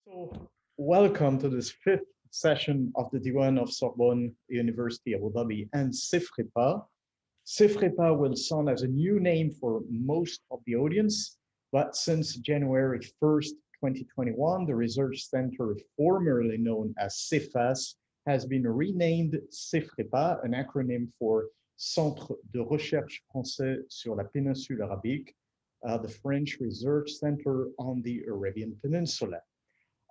So, welcome to this fifth session of the Diwan of Sorbonne University Abu Dhabi and SUAD-CEFREPA. SUAD-CEFREPA will sound as a new name for most of the audience, but since January 1st, 2021, the Research Center, formerly known as CEFAS, has been renamed SUAD-CEFREPA, an acronym for Centre de Recherche Français sur la Péninsule Arabique, the French Research Center on the Arabian Peninsula.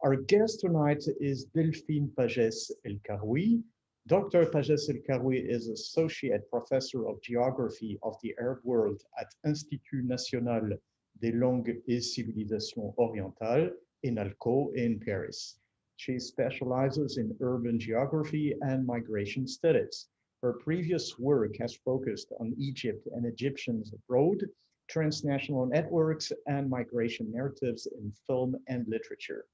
Our guest tonight is Delphine Pagès El-Karoui. Dr. Pagès El-Karoui is Associate Professor of Geography of the Arab World at Institut National des Langues et Civilisations Orientales, INALCO, in Paris. She specializes in urban geography and migration studies. Her previous work has focused on Egypt and Egyptians abroad, transnational networks, and migration narratives in film and literature.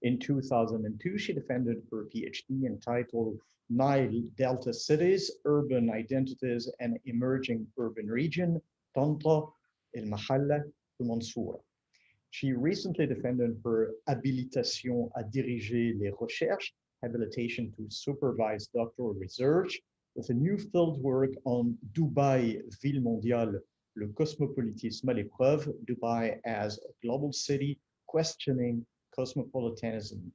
In 2002, she defended her PhD entitled Nile Delta Cities, Urban Identities and Emerging Urban Region, Tanta, El Mahalla, El Mansoura. She recently defended her Habilitation à diriger les recherches, habilitation to supervise doctoral research, with a new fieldwork on Dubai, Ville Mondiale, le cosmopolitisme à l'épreuve, Dubai as a global city, questioning cosmopolitanism.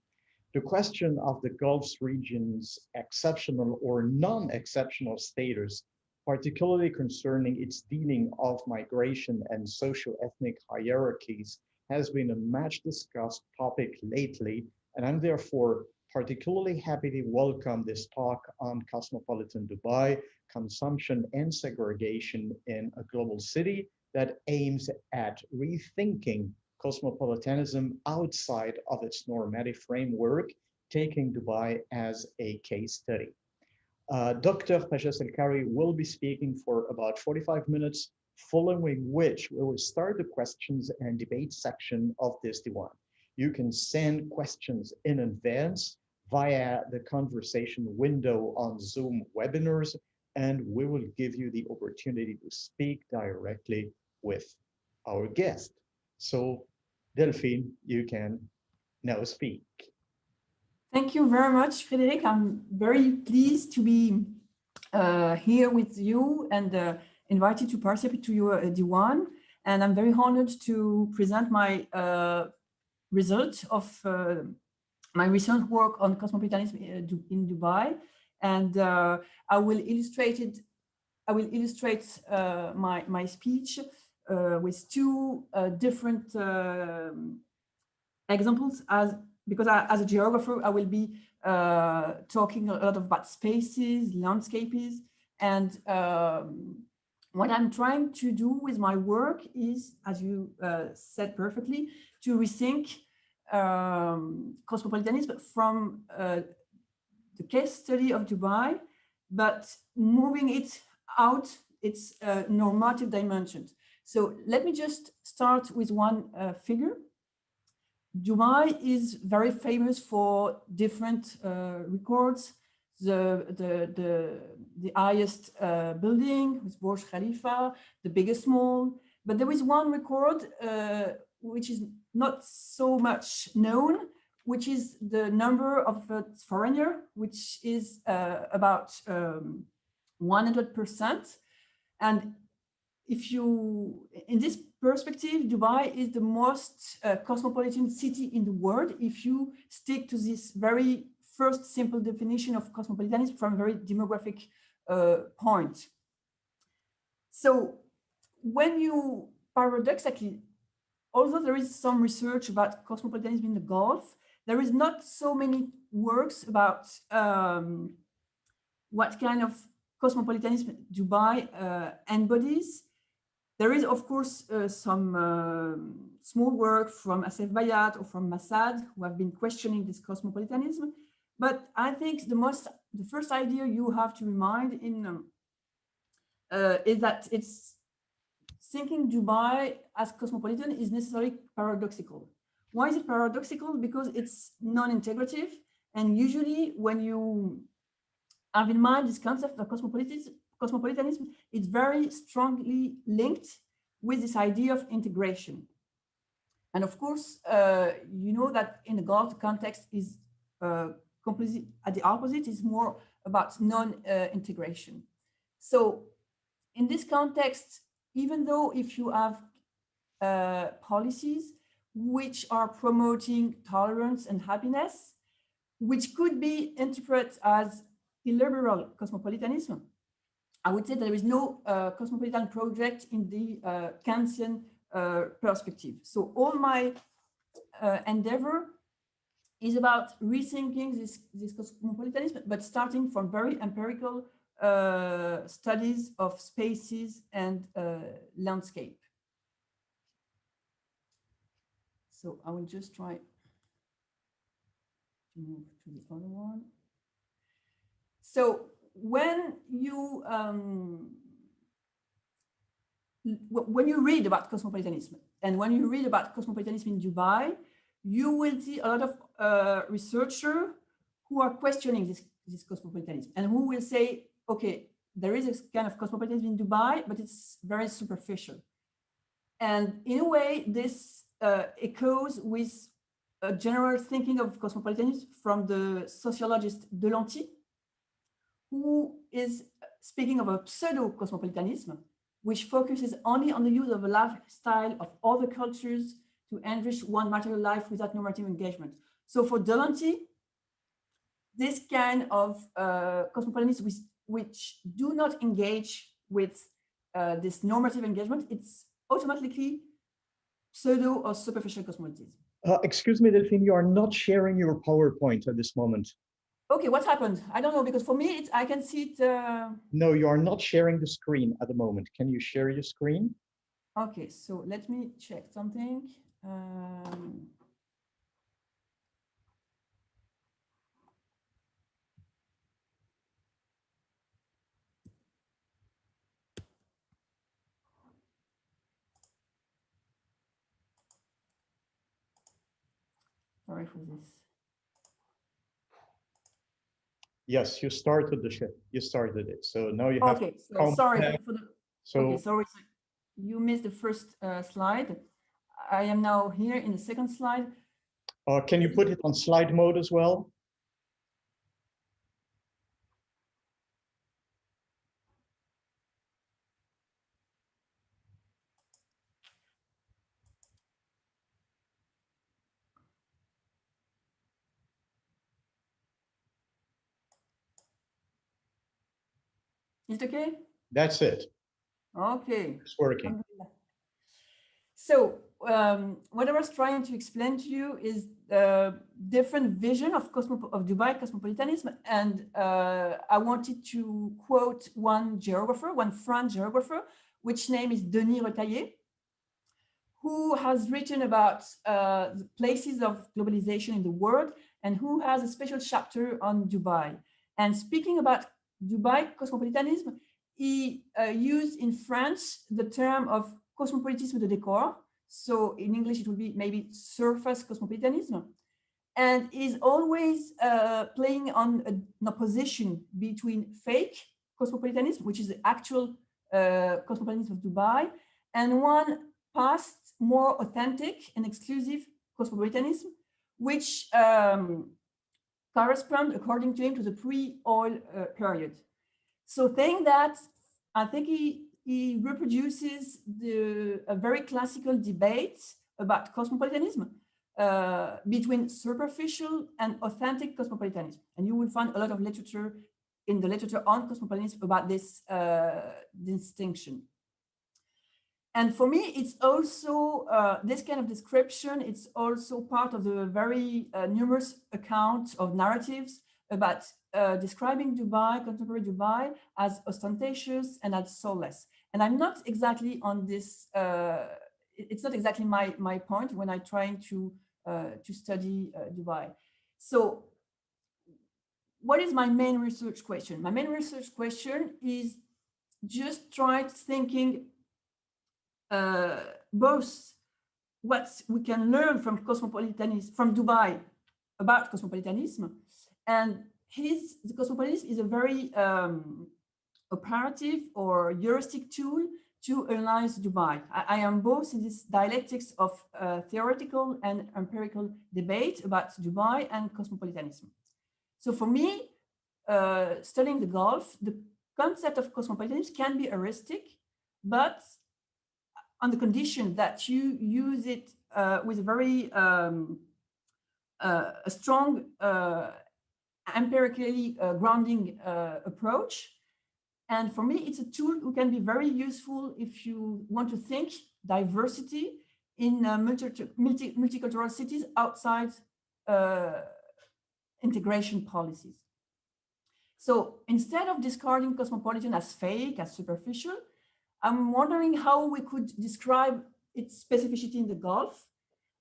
The question of the Gulf region's exceptional or non-exceptional status, particularly concerning its dealing of migration and socio-ethnic hierarchies, has been a much discussed topic lately, and I'm therefore particularly happy to welcome this talk on Cosmopolitan Dubai, consumption and segregation in a global city that aims at rethinking cosmopolitanism outside of its normative framework, taking Dubai as a case study. Dr. Pagès El-Karoui will be speaking for about 45 minutes, following which we will start the questions and debate section of this Diwan. You can send questions in advance via the conversation window on Zoom webinars, and we will give you the opportunity to speak directly with our guest. So, Delphine, you can now speak. Thank you very much, Frédéric. I'm very pleased to be here with you and invited to participate to your Diwan. And I'm very honored to present my result of my recent work on cosmopolitanism in Dubai. And I will illustrate my speech with two different examples, because as a geographer, I will be talking a lot about spaces, landscapes, and what I'm trying to do with my work is, as you said perfectly, to rethink cosmopolitanism from the case study of Dubai, but moving it out its normative dimensions. So let me just start with one figure. Dubai is very famous for different records. The highest building with Burj Khalifa, the biggest mall. But there is one record which is not so much known, which is the number of foreigners, which is about 100%. And if you, in this perspective, Dubai is the most cosmopolitan city in the world if you stick to this very first simple definition of cosmopolitanism from a very demographic point. So when you, paradoxically, although there is some research about cosmopolitanism in the Gulf, there is not so many works about what kind of cosmopolitanism Dubai embodies. There is, of course, some small work from Asef Bayat or from Mascot who have been questioning this cosmopolitanism. But I think the first idea you have to remind in is that it's thinking Dubai as cosmopolitan is necessarily paradoxical. Why is it paradoxical? Because it's non-integrative, and usually when you have in mind this concept of cosmopolitanism, it's very strongly linked with this idea of integration. And of course, you know that in the Gulf, the context is completely at the opposite, is more about non-integration. So in this context, even though if you have policies which are promoting tolerance and happiness, which could be interpreted as illiberal cosmopolitanism, I would say there is no cosmopolitan project in the Kantian perspective. So all my endeavor is about rethinking this cosmopolitanism, but starting from very empirical studies of spaces and landscape. So I will just try to move to the other one. So when you read about cosmopolitanism and when you read about cosmopolitanism in Dubai, you will see a lot of researchers who are questioning this cosmopolitanism and who will say, okay, there is a kind of cosmopolitanism in Dubai, but it's very superficial. And in a way, this echoes with a general thinking of cosmopolitanism from the sociologist Delanty, who is speaking of a pseudo-cosmopolitanism, which focuses only on the use of a lifestyle of other cultures to enrich one material life without normative engagement. So for Delanty, this kind of cosmopolitanism which do not engage with this normative engagement, it's automatically pseudo or superficial cosmopolitanism. Excuse me, Delphine, you are not sharing your PowerPoint at this moment. Okay, what happened? I don't know, because for me, I can see it. No, you are not sharing the screen at the moment. Can you share your screen? Okay, so let me check something. Sorry for this. Yes, you started the shift. You started it. So now you have. Okay, so sorry for the. So okay, sorry, you missed the first slide. I am now here in the second slide. can you put it on slide mode as well? Is it okay? That's it. Okay. It's working. So what I was trying to explain to you is the different vision of Dubai cosmopolitanism, and I wanted to quote one geographer, one French geographer, which name is Denis Retailleau, who has written about the places of globalization in the world and who has a special chapter on Dubai. And speaking about Dubai cosmopolitanism, he used in French the term of cosmopolitisme de décor. So in English, it would be maybe surface cosmopolitanism. And is always playing on an opposition between fake cosmopolitanism, which is the actual cosmopolitanism of Dubai, and one past, more authentic and exclusive cosmopolitanism, which correspond, according to him, to the pre-oil period. So saying that, I think he reproduces a very classical debate about cosmopolitanism between superficial and authentic cosmopolitanism. And you will find a lot of literature in the literature on cosmopolitanism about this distinction. And for me, it's also this kind of description, it's also part of the very numerous accounts of narratives about describing Dubai, contemporary Dubai, as ostentatious and as soulless. And I'm not exactly on this, it's not exactly my point when I'm trying to study Dubai. So what is my main research question? My main research question is just try thinking both what we can learn from cosmopolitanism, from Dubai about cosmopolitanism, and the cosmopolitanism is a very operative or heuristic tool to analyze Dubai. I am both in this dialectics of theoretical and empirical debate about Dubai and cosmopolitanism. So for me, studying the Gulf, the concept of cosmopolitanism can be heuristic, but on the condition that you use it with a very a strong empirically grounding approach. And for me, it's a tool who can be very useful if you want to think diversity in multicultural cities outside integration policies. So instead of discarding cosmopolitan as fake, as superficial, I'm wondering how we could describe its specificity in the Gulf.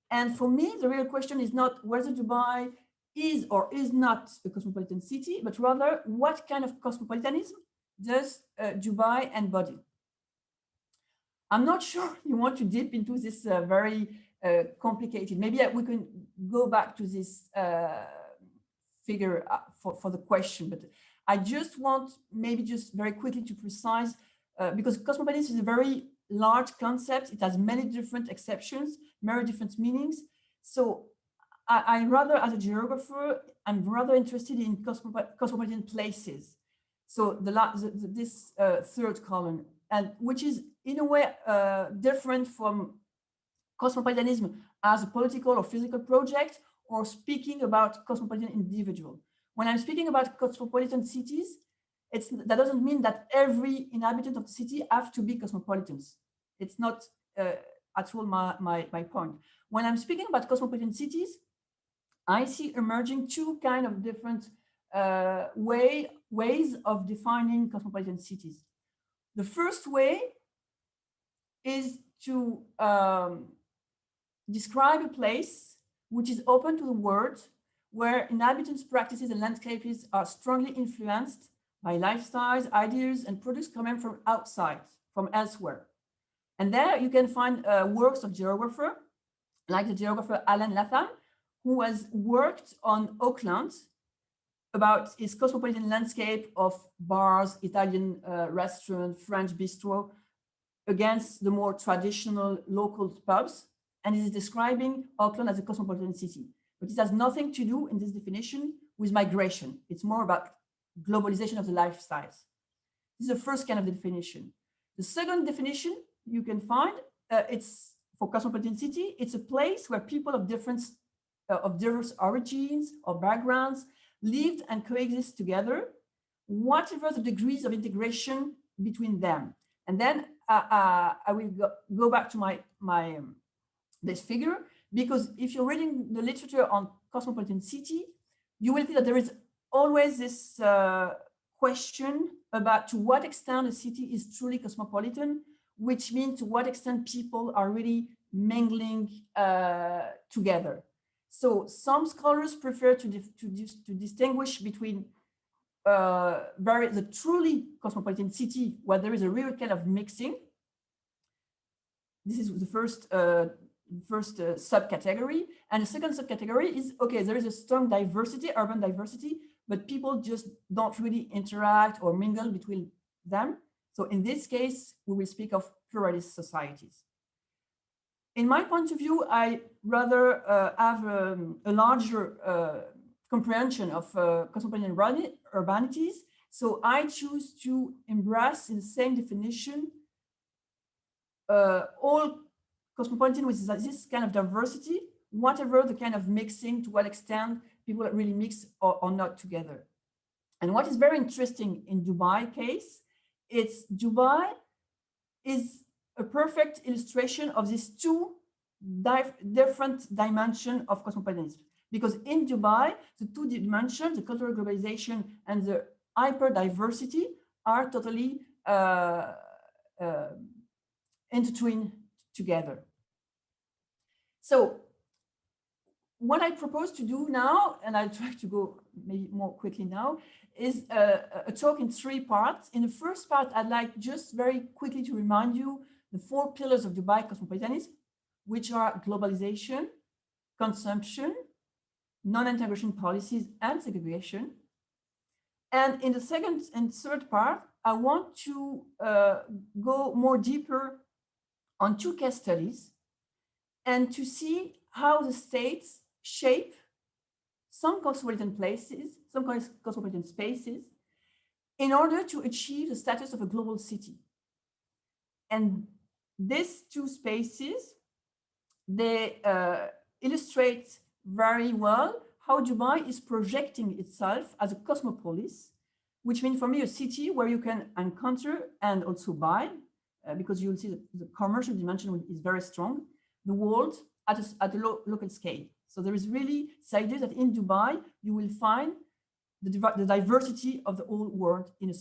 And for me, the real question is not whether Dubai is or is not a cosmopolitan city, but rather what kind of cosmopolitanism does Dubai embody? I'm not sure you want to dip into this very complicated. Maybe we can go back to this figure for the question, but I just want maybe just very quickly to precise, because cosmopolitanism is a very large concept. It has many different exceptions, many different meanings. So I rather, as a geographer, I'm rather interested in cosmopolitan places. So this third column, and which is in a way different from cosmopolitanism as a political or physical project, or speaking about cosmopolitan individual. When I'm speaking about cosmopolitan cities, that doesn't mean that every inhabitant of the city have to be cosmopolitans. It's not at all my point. When I'm speaking about cosmopolitan cities, I see emerging two kind of different ways of defining cosmopolitan cities. The first way is to describe a place which is open to the world, where inhabitants' practices and landscapes are strongly influenced by lifestyles, ideas, and products coming from outside, from elsewhere. And there you can find works of geographer, like the geographer Alan Latham, who has worked on Auckland about his cosmopolitan landscape of bars, Italian restaurant, French bistro, against the more traditional local pubs. And he is describing Auckland as a cosmopolitan city. But it has nothing to do in this definition with migration. It's more about globalization of the lifestyles. This is the first kind of definition. The second definition you can find, it's for cosmopolitan city, it's a place where people of diverse origins or backgrounds lived and coexist together, whatever the degrees of integration between them. And then I will go back to this figure, because if you're reading the literature on cosmopolitan city, you will see that there is always this question about to what extent a city is truly cosmopolitan, which means to what extent people are really mingling together. So some scholars prefer to distinguish between the truly cosmopolitan city, where there is a real kind of mixing. This is the first subcategory. And the second subcategory is, okay, there is a strong diversity, urban diversity, but people just don't really interact or mingle between them. So in this case, we will speak of pluralist societies. In my point of view, I rather have a larger comprehension of cosmopolitan urbanities. So I choose to embrace in the same definition all cosmopolitan with this kind of diversity, whatever the kind of mixing, to what extent people really mix or not together. And what is very interesting in Dubai case, it's Dubai is a perfect illustration of these two different dimensions of cosmopolitanism. Because in Dubai, the two dimensions, the cultural globalization and the hyper-diversity, are totally intertwined together. So what I propose to do now, and I'll try to go maybe more quickly now, is a talk in three parts. In the first part, I'd like just very quickly to remind you the four pillars of Dubai cosmopolitanism, which are globalization, consumption, non-integration policies, and segregation. And in the second and third part, I want to go more deeper on two case studies and to see how the states shape some cosmopolitan places, some cosmopolitan spaces, in order to achieve the status of a global city. And these two spaces, they illustrate very well how Dubai is projecting itself as a cosmopolis, which means for me a city where you can encounter and also buy, because you'll see that the commercial dimension is very strong, the world at a local scale. So there is really this idea that in Dubai, you will find the diversity of the whole world in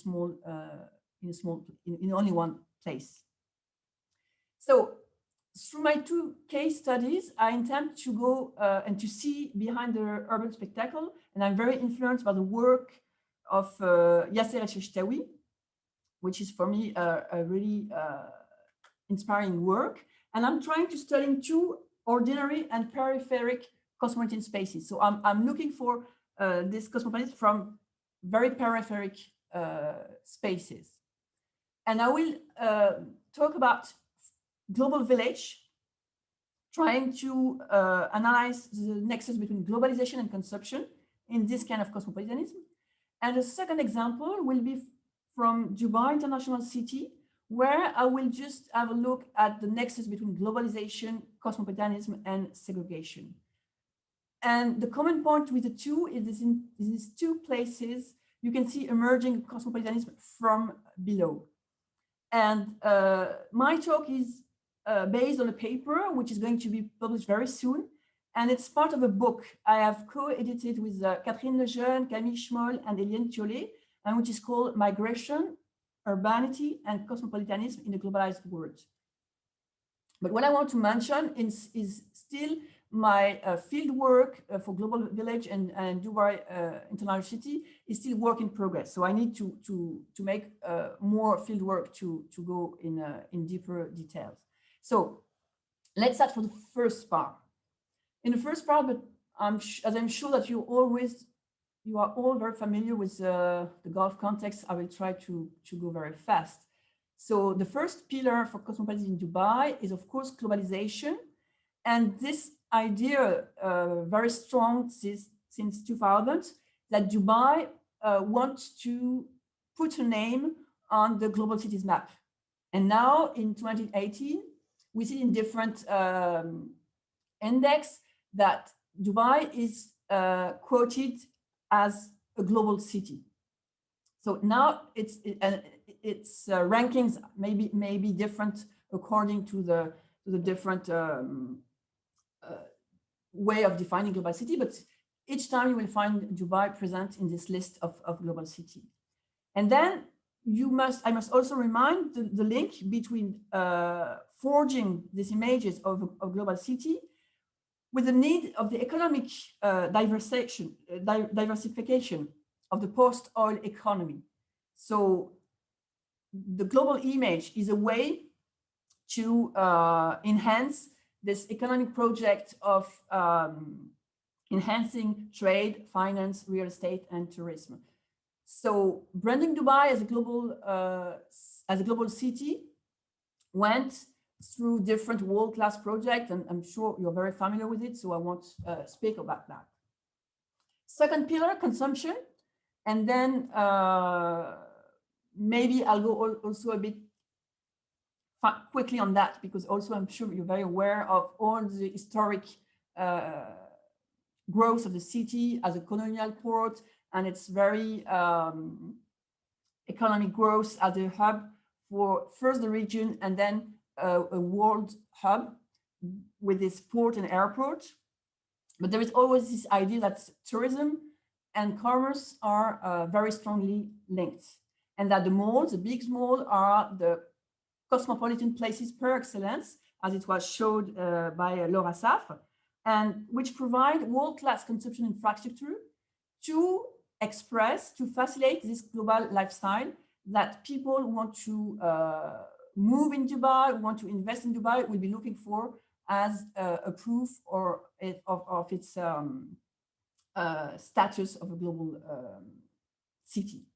in only one place. So through my two case studies, I intend to go and to see behind the urban spectacle, and I'm very influenced by the work of Yasser El-Sheshtawi, which is for me a really inspiring work. And I'm trying to study two ordinary and peripheric cosmopolitan spaces. So I'm looking for this cosmopolitan from very peripheric spaces. And I will talk about global village, trying to analyze the nexus between globalization and consumption in this kind of cosmopolitanism. And a second example will be from Dubai International City, where I will just have a look at the nexus between globalization, cosmopolitanism, and segregation. And the common point with the two is in these two places, you can see emerging cosmopolitanism from below. And my talk is based on a paper, which is going to be published very soon. And it's part of a book I have co-edited with Catherine Lejeune, Camille Schmoll, and Eliane Thiollet, and which is called Migration, Urbanity, and Cosmopolitanism in a Globalized World. But what I want to mention is still my field work for Global Village and Dubai International City is still work in progress. So I need to make more field work to go in deeper details. So let's start for the first part. In the first part, but as I'm sure that you are all very familiar with the Gulf context, I will try to go very fast. So the first pillar for cosmopolitanism in Dubai is, of course, globalization. And this idea, very strong since 2000, that Dubai wants to put a name on the global cities map. And now in 2018, we see in different index that Dubai is quoted as a global city. So now its rankings may be different according to the different way of defining global city, but each time you will find Dubai present in this list of global city. And then I must also remind the link between forging these images of global city with the need of the economic diversification of the post-oil economy. So the global image is a way to enhance this economic project of enhancing trade, finance, real estate, and tourism. So branding Dubai as a global city went through different world-class projects, and I'm sure you're very familiar with it, so I won't speak about that. Second pillar, consumption, and then maybe I'll go also a bit quickly on that, because also I'm sure you're very aware of all the historic growth of the city as a colonial port, and its very economic growth as a hub for first the region and then a world hub with this port and airport. But there is always this idea that tourism and commerce are very strongly linked, and that the malls, the big malls, are the cosmopolitan places per excellence, as it was showed by Laura Safre, and which provide world-class consumption infrastructure to express, to facilitate this global lifestyle that people want to move in Dubai, want to invest in Dubai, will be looking for as a proof of its status of a global city.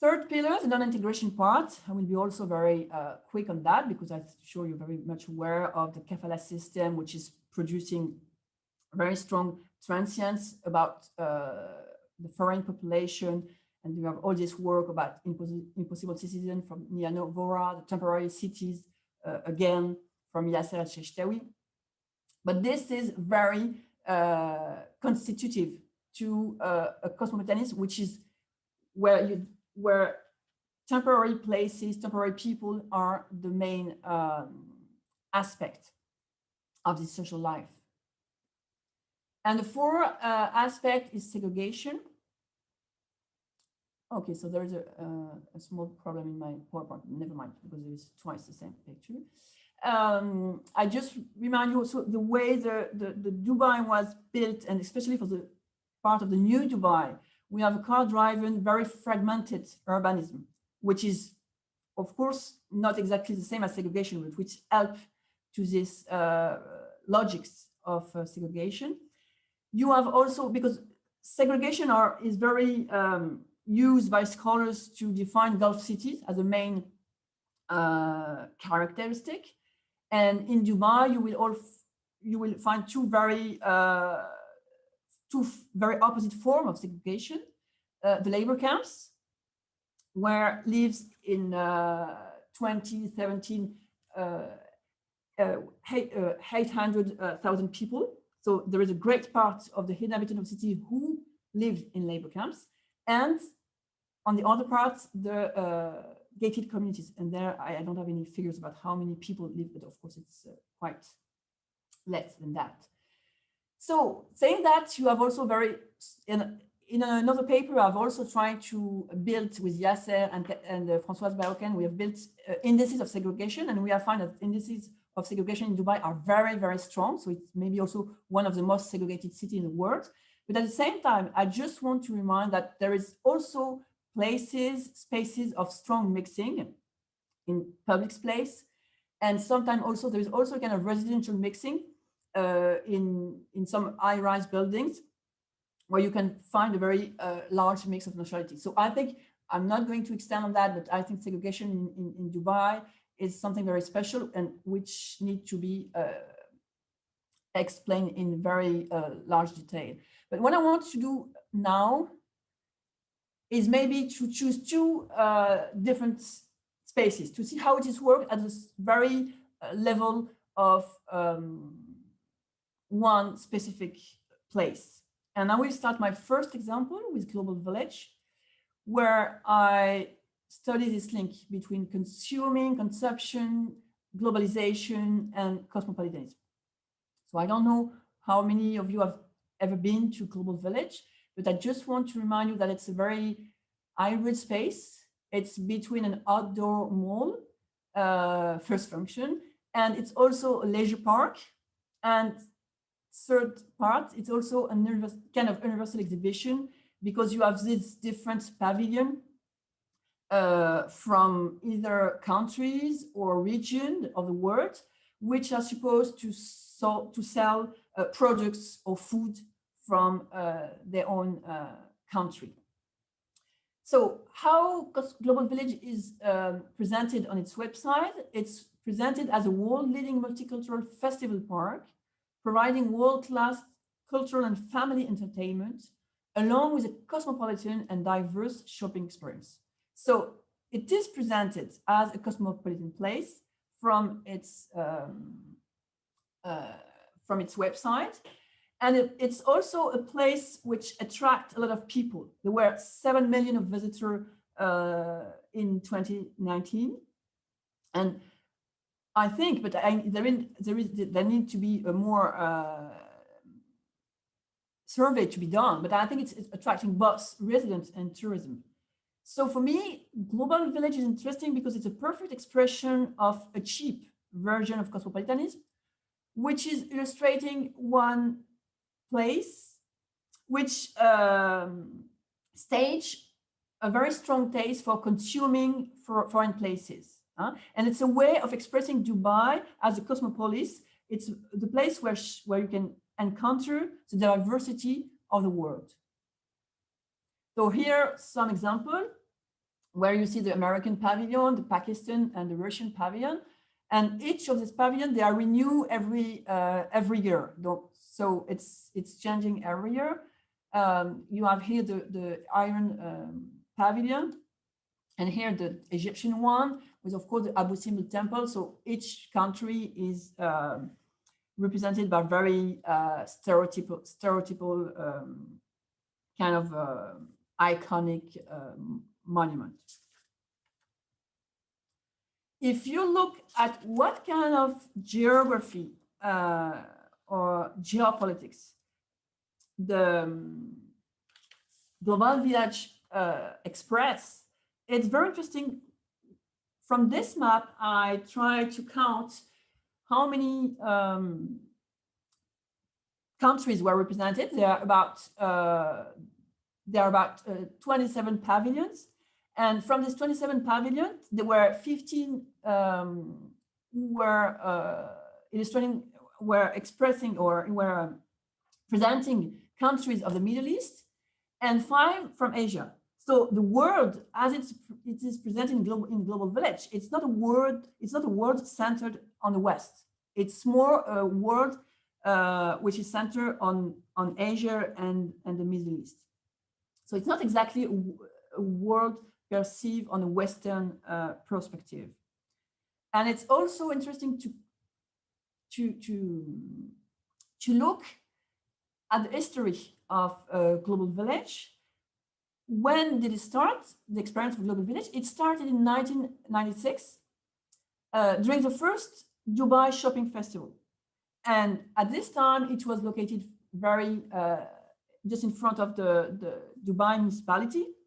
Third pillar, the non-integration part. I will be also very quick on that because I'm sure you're very much aware of the kafala system, which is producing very strong transients about the foreign population. And we have all this work about impossible citizen from Niano Vora, the temporary cities, again, from Yasser al-Sheshtawi. But this is very constitutive to a cosmopolitanism, which is where temporary places, temporary people are the main aspect of the social life. And the fourth aspect is segregation. Okay, so there is a small problem in my PowerPoint. Never mind, because there is twice the same picture. I just remind you also the way the Dubai was built, and especially for the part of the new Dubai, we have a car-driven, very fragmented urbanism, which is, of course, not exactly the same as segregation, but which help to this logics of segregation. You have also, because segregation is very used by scholars to define Gulf cities as a main characteristic. And in Dubai, you will find two very opposite forms of segregation. The labor camps, where lives in 2017 800,000 people. So there is a great part of the inhabitants of the city who live in labor camps. And on the other part, the gated communities. And there, I don't have any figures about how many people live, but of course, it's quite less than that. So saying that, you have also in another paper, I've also tried to build with Yasser and Françoise Baroken, we have built indices of segregation, and we have found that indices of segregation in Dubai are very, very strong. So it's maybe also one of the most segregated cities in the world. But at the same time, I just want to remind that there is also spaces of strong mixing in public space. And sometimes also, there is also a kind of residential mixing in some high-rise buildings where you can find a very large mix of nationality. So I think I'm not going to extend on that, but I think segregation in Dubai is something very special and which need to be explained in very large detail. But what I want to do now is maybe to choose two different spaces to see how it is worked at this very level of one specific place. And I will start my first example with Global Village, where I study this link between consuming, consumption, globalization, and cosmopolitanism. So I don't know how many of you have ever been to Global Village, but I just want to remind you that it's a very hybrid space. It's between an outdoor mall, first function, and it's also a leisure park. And third part, it's also a kind of universal exhibition, because you have this different pavilion from either countries or region of the world, which are supposed to sell products or food from their own country. So how Global Village is presented on its website? It's presented as a world-leading multicultural festival park, providing world-class cultural and family entertainment, along with a cosmopolitan and diverse shopping experience. So it is presented as a cosmopolitan place from its website. And it's also a place which attracts a lot of people. There were 7 million of visitors in 2019. And I think, but there need to be a more survey to be done, but I think it's attracting both residents and tourism. So for me, Global Village is interesting because it's a perfect expression of a cheap version of cosmopolitanism, which is illustrating one place which stage a very strong taste for consuming foreign places. And it's a way of expressing Dubai as a cosmopolis. It's the place where you can encounter the diversity of the world. So here, some example. where you see the American pavilion, the Pakistan and the Russian pavilion. And each of these pavilions, they are renewed every year. So it's changing every year. You have here the Iron pavilion, and here the Egyptian one, with of course the Abu Simbel temple. So each country is represented by very stereotypical kind of iconic monument. If you look at what kind of geography or geopolitics the Global Village express, it's very interesting. From this map, I try to count how many countries were represented. There are about 27 pavilions. And from these 27 pavilions, there were 15 who were illustrating, were expressing, or were presenting countries of the Middle East, and 5 from Asia. So the world, as it is presented in Global Village, it's not a world centered on the West. It's more a world which is centered on Asia and the Middle East. So it's not exactly a world perceived on a Western perspective. And it's also interesting to look at the history of Global Village. When did it start, the experience of Global Village? It started in 1996 during the first Dubai Shopping Festival. And at this time, it was located very, just in front of the Dubai municipality,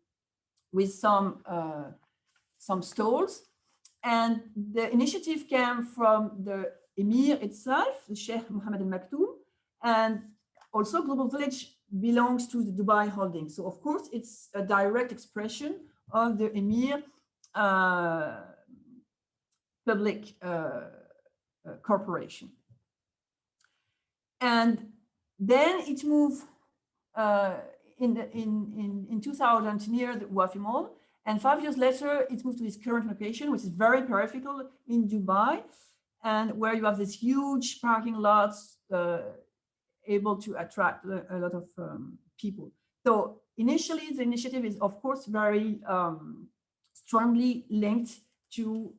with some stalls. And the initiative came from the Emir itself, the Sheikh Mohammed Al Maktoum, and also Global Village belongs to the Dubai holding. So of course, it's a direct expression of the Emir public corporation. And then it moved in 2000 near the Wafi Mall. And 5 years later, it moved to its current location, which is very peripheral in Dubai, and where you have these huge parking lots able to attract a lot of people. So initially, the initiative is, of course, very strongly linked to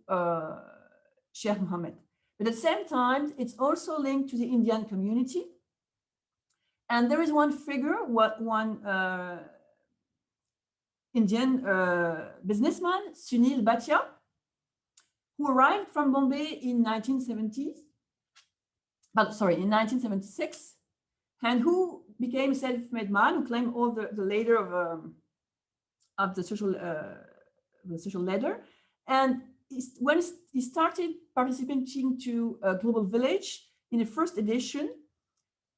Sheikh Mohammed. But at the same time, it's also linked to the Indian community. And there is one figure, one Indian businessman, Sunil Bhatia, who arrived from Bombay in 1976, and who became a self-made man, who claimed all the ladder of the social ladder. And when he started participating to Global Village in the first edition,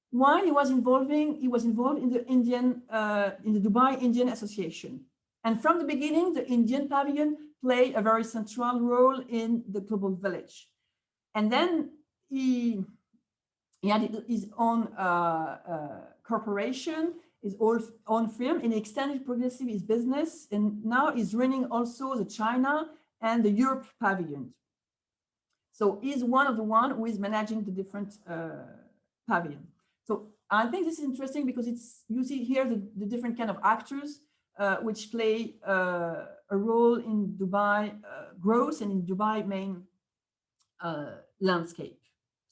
while he was involved in the Dubai Indian Association. And from the beginning, the Indian pavilion played a very central role in the Global Village. And then he had his own corporation, his own firm, and he extended progressively his business. And now he's running also the China and the Europe pavilion. So he's one of the one who is managing the different pavilion. So I think this is interesting because you see here the different kind of actors which play a role in Dubai growth and in Dubai main landscape,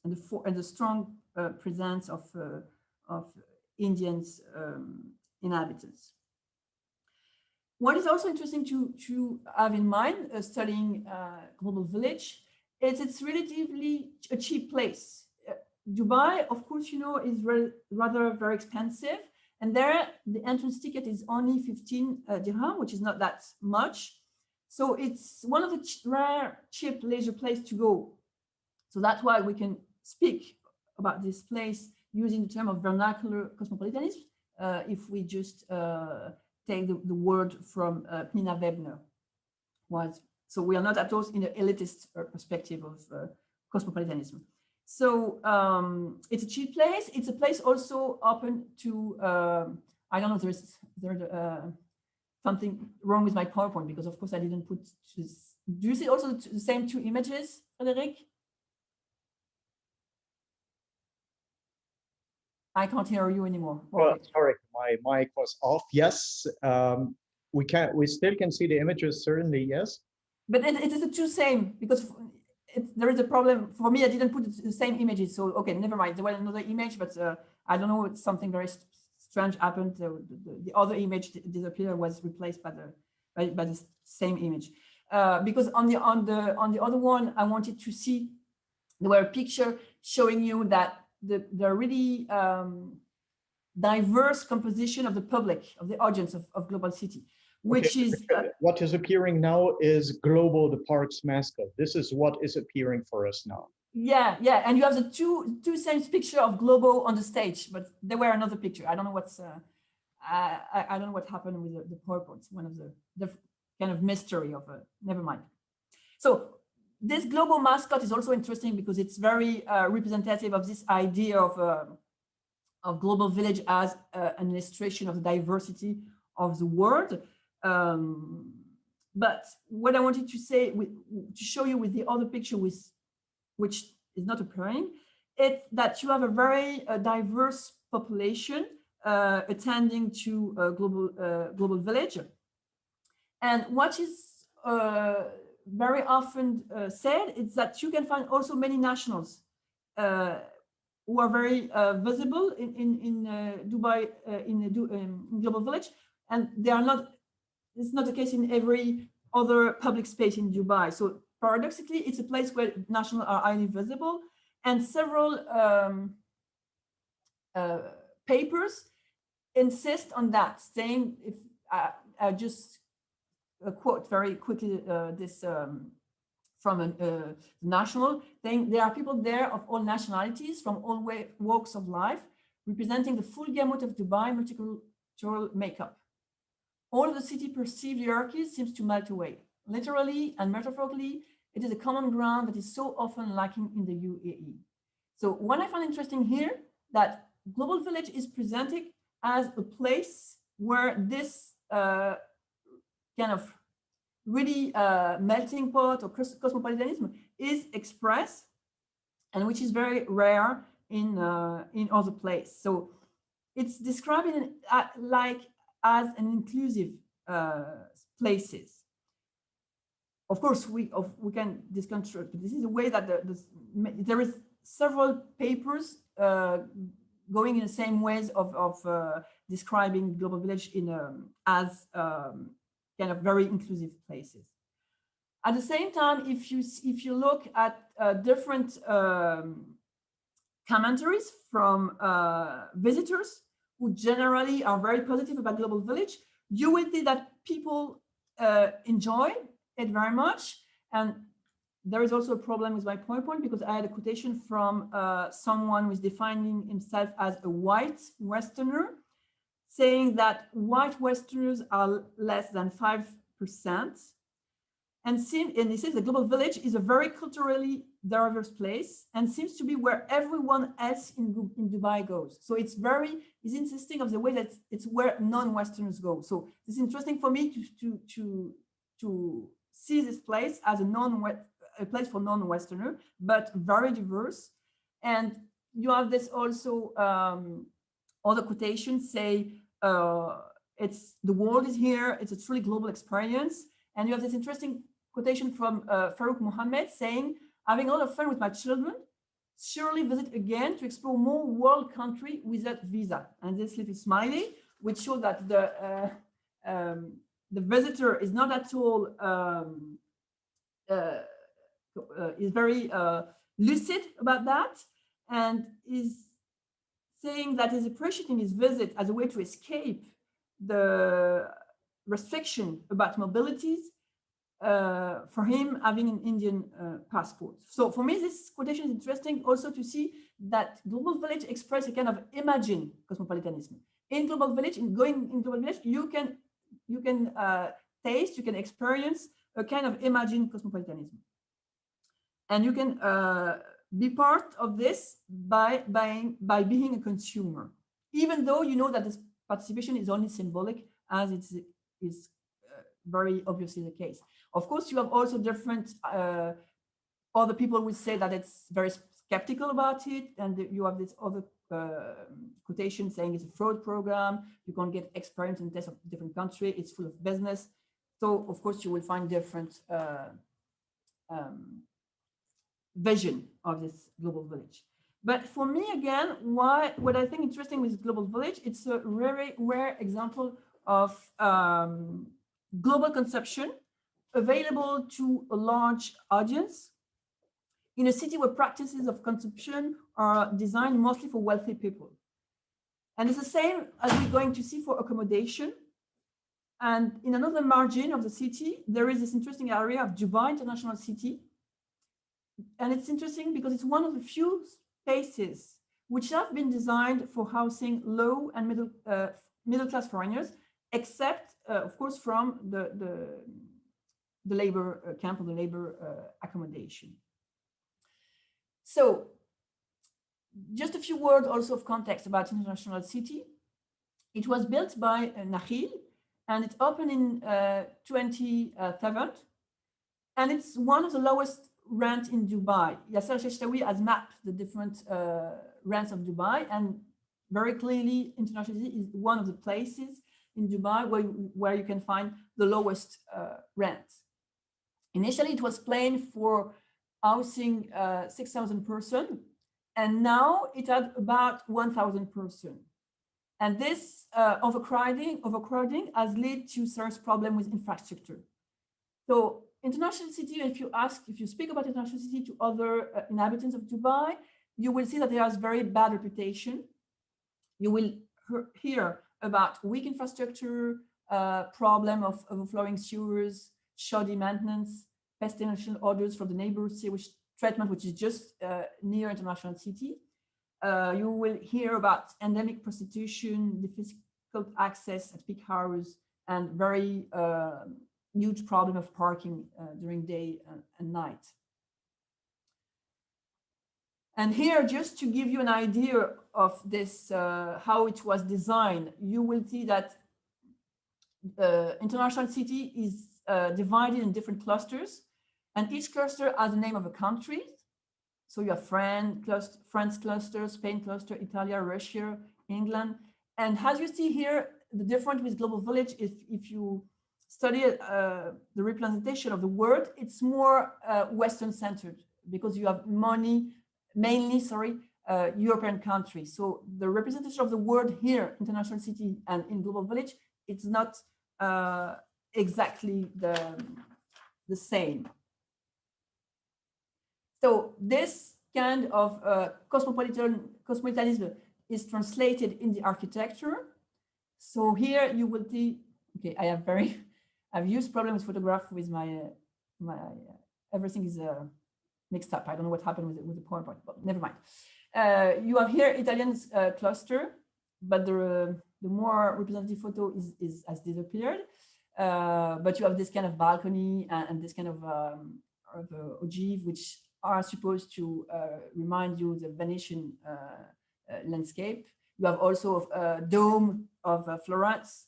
and the strong presence of Indians inhabitants. What is also interesting to have in mind studying Global Village is it's relatively a cheap place. Dubai, of course, you know, is rather very expensive. And there, the entrance ticket is only 15 dirham, which is not that much. So it's one of the rare, cheap leisure places to go. So that's why we can speak about this place using the term of vernacular cosmopolitanism, if we just take the word from Nina Webner. So we are not at all in the elitist perspective of cosmopolitanism. So it's a cheap place. It's a place also open to, I don't know, there's something wrong with my PowerPoint, because of course I didn't put this. Do you see also the same two images, Frédéric? I can't hear you anymore. Well, Okay. sorry, my mic was off. Yes, we still can see the images, certainly, yes. But it is the two same, because there is a problem. For me, I didn't put the same images. So, okay, never mind. There was another image, but I don't know, it's something very strange happened. The other image disappeared, was replaced by the same image. Because on the other one, I wanted to see, there were a picture showing you that the really diverse composition of the public, of the audience of Global City, which is what is appearing now is Globo, the park's mascot. This is what is appearing for us now. Yeah, and you have the two same picture of Globo on the stage, but there were another picture. I don't know what's I don't know what happened with the PowerPoint. One of the kind of mystery of never mind. So this Globo mascot is also interesting because it's very representative of this idea of Global Village as an illustration of the diversity of the world. But what I wanted to say, to show you with the other picture, which is not appearing, it's that you have a very diverse population attending to Global Village. And what is very often said is that you can find also many nationals who are very visible in Dubai, in Global Village, and they are not. It's not the case in every other public space in Dubai. So paradoxically, it's a place where nationals are highly visible, and several papers insist on that, saying, if I just quote very quickly this from a national thing, there are people there of all nationalities, from all walks of life, representing the full gamut of Dubai multicultural makeup. All of the city perceived hierarchies seems to melt away. Literally and metaphorically, it is a common ground that is so often lacking in the UAE. So what I find interesting here, that Global Village is presented as a place where this kind of really melting pot or cosmopolitanism is expressed, and which is very rare in other places. So it's described like as an inclusive places. Of course, we can disconstruct, but this is a way that there is several papers going in the same ways of describing Global Village as kind of very inclusive places. At the same time, if you look at different commentaries from visitors who generally are very positive about Global Village, you will see that people enjoy it very much. And there is also a problem with my PowerPoint, because I had a quotation from someone who is defining himself as a white Westerner, saying that white Westerners are less than 5%. And he says the Global Village is a very culturally diverse place and seems to be where everyone else in Dubai goes. So it's insisting of the way that it's where non-Westerners go. So it's interesting for me to see this place as a place for non-Westerner, but very diverse. And you have this also, other quotations say, the world is here, it's a truly global experience. And you have this interesting quotation from Farouk Mohammed saying, having a lot of fun with my children, surely visit again to explore more world country without visa. And this little smiley, which shows that the visitor is not at all, is very lucid about that, and is saying that he's appreciating his visit as a way to escape the restriction about mobilities, for him having an Indian passport. So for me, this quotation is interesting also to see that Global Village expresses a kind of imagined cosmopolitanism. In Global Village, in Global Village, you can taste, you can experience a kind of imagined cosmopolitanism. And you can be part of this by being a consumer, even though you know that this participation is only symbolic, as it is very obviously the case. Of course, you have also different, other people will say that it's very skeptical about it, and you have this other quotation saying it's a fraud program, you can't get experience in tests of different countries, it's full of business. So of course you will find different vision of this global village. But for me, again, what I think interesting with global village, it's a very rare example of global conception available to a large audience in a city where practices of consumption are designed mostly for wealthy people. And it's the same as we're going to see for accommodation. And in another margin of the city, there is this interesting area of Dubai International City. And it's interesting because it's one of the few spaces which have been designed for housing low and middle class foreigners, except, of course, from the labor camp or the labor accommodation. So just a few words also of context about International City. It was built by Nakhil, and it opened in 2007. And it's one of the lowest rent in Dubai. Yasser Sheshtawi has mapped the different rents of Dubai, and very clearly International City is one of the places in Dubai where you can find the lowest rent. Initially, it was planned for housing 6,000 persons, and now it had about 1,000 persons. And this overcrowding has led to serious problems with infrastructure. So International City, if you speak about International City to other inhabitants of Dubai, you will see that it has very bad reputation. You will hear about weak infrastructure, problem of overflowing sewers, shoddy maintenance, pestilential odors from the neighborhood sewage treatment, which is just near International City. You will hear about endemic prostitution, difficult access at peak hours, and very huge problem of parking during day and night. And here, just to give you an idea of this, how it was designed, you will see that International City is divided in different clusters, and each cluster has the name of a country. So you have France cluster, Spain cluster, Italy, Russia, England. And as you see here, the difference with Global Village is if you study the representation of the word, it's more Western centered because you have mainly European countries. So the representation of the word here, International City and in Global Village, it's not exactly the same. So this kind of cosmopolitanism is translated in the architecture. So here you will see, okay, I've used problems with photograph with my everything is mixed up. I don't know what happened with the PowerPoint, but never mind. You have here Italian cluster, but the more representative photo has disappeared. But you have this kind of balcony and this kind of ogive, which are supposed to remind you the Venetian landscape. You have also a dome of Florence.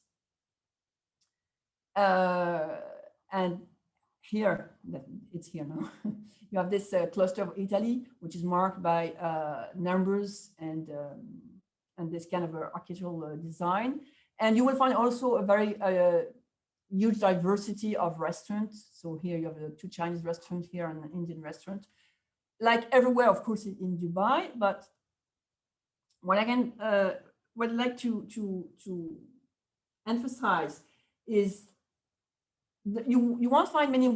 And here, it's here now. You have this cluster of Italy, which is marked by numbers and this kind of architectural design. And you will find also a very huge diversity of restaurants. So here you have the 2 Chinese restaurants here and an Indian restaurant. Like everywhere, of course, in Dubai, but what I'd like to emphasize is that you won't find many you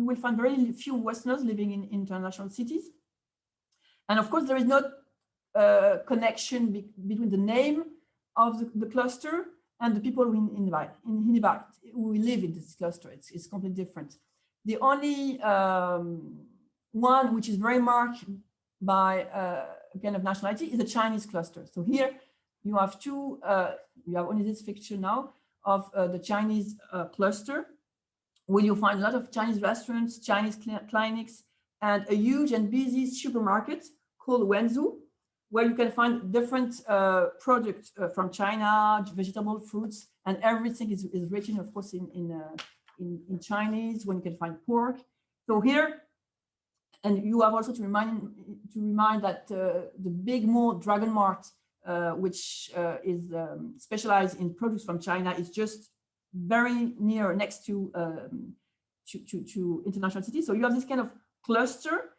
will find very few Westerners living in international cities, and of course there is no connection between the name of the cluster and the people who who live in this cluster. It's completely different. The only one which is very marked by a kind of nationality is the Chinese cluster. So here you have we have only this picture now of the Chinese cluster, where you find a lot of Chinese restaurants, Chinese clinics, and a huge and busy supermarket called Wenzhou. where you can find different products from China, vegetable, fruits, and everything is written, of course, in Chinese, when you can find pork. So here, and you have also to remind that the big mall, Dragon Mart, which is specialized in products from China, is just very near next to International City. So you have this kind of cluster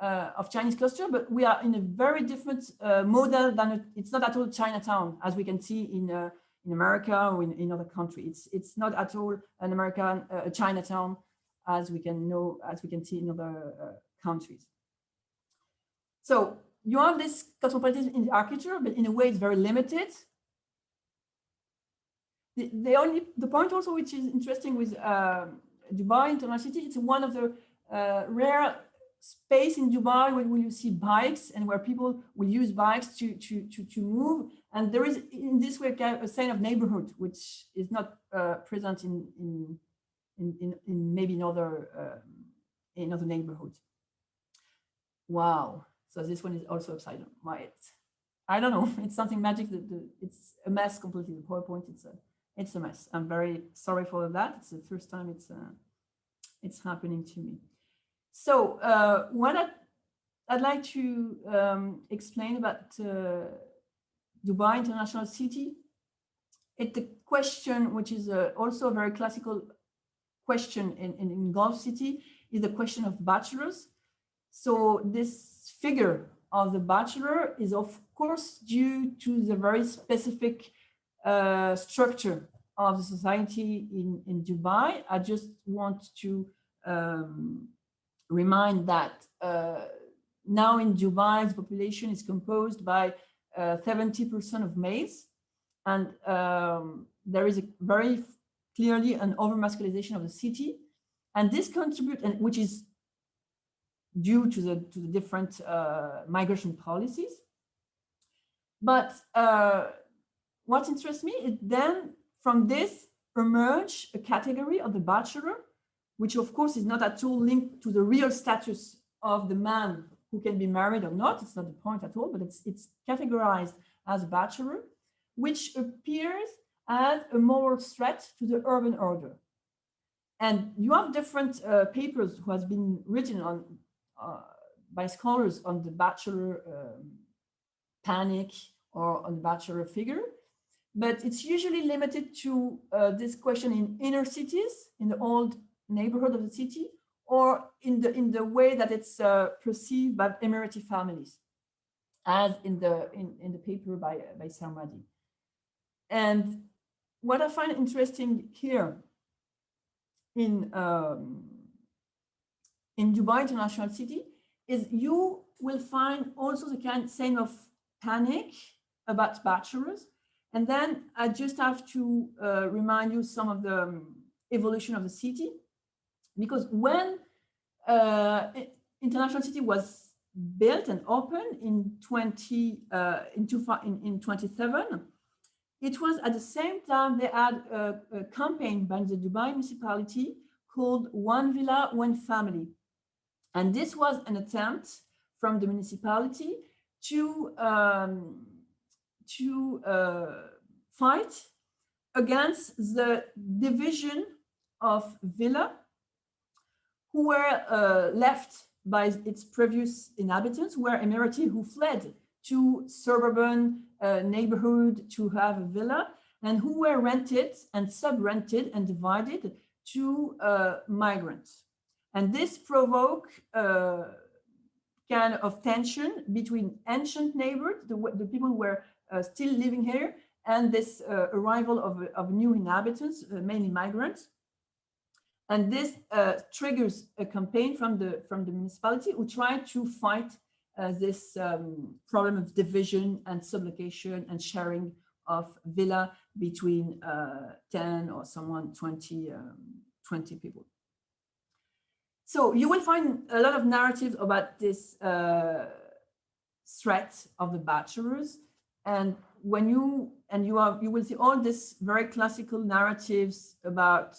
of Chinese cluster, but we are in a very different model than it's not at all Chinatown, as we can see in America or in other countries. It's not at all an American Chinatown, as we can see in other countries. So you have this cosmopolitanism in the architecture, but in a way it's very limited. The point also which is interesting with Dubai International City, it's one of the rare space in Dubai where you see bikes and where people will use bikes to move. And there is in this way a sign of neighborhood, which is not present in maybe in other neighborhoods. Wow. So this one is also upside down. Right. I don't know. It's something magic. It's a mess completely. The PowerPoint, it's a mess. I'm very sorry for that. It's the first time it's happening to me. So what I'd like to explain about Dubai International City, it's the question, which is also a very classical question in Gulf City, is the question of bachelors. So this figure of the bachelor is of course due to the very specific structure of the society in Dubai. I just want to remind that now in Dubai, the population is composed by 70% of males, and there is a very clearly an over-masculinization of the city, and this contributes, and which is due to the different migration policies. But what interests me is then from this emerge a category of the bachelor, which of course is not at all linked to the real status of the man who can be married or not. It's not the point at all, but it's categorized as a bachelor, which appears as a moral threat to the urban order. And you have different papers who has been written on by scholars on the bachelor panic or on the bachelor figure, but it's usually limited to this question in inner cities, in the old neighborhood of the city, or in the way that it's perceived by Emirati families, as in the paper by Sarmadi. And what I find interesting here in Dubai International City is you will find also the same of panic about bachelors. And then I just have to remind you some of the evolution of the city, because when International City was built and opened in 27, it was at the same time they had a campaign by the Dubai municipality called One Villa, One Family. And this was an attempt from the municipality to fight against the division of villa who were left by its previous inhabitants, who were Emirati who fled to suburban neighborhood to have a villa, and who were rented and sub-rented and divided to migrants. And this provoked kind of tension between ancient neighbors, the people who were still living here, and this arrival of new inhabitants, mainly migrants. And this triggers a campaign from the municipality who tried to fight this problem of division and sublocation and sharing of villa between 10 or 20 people. So you will find a lot of narratives about this threat of the bachelors, and when you will see all these very classical narratives about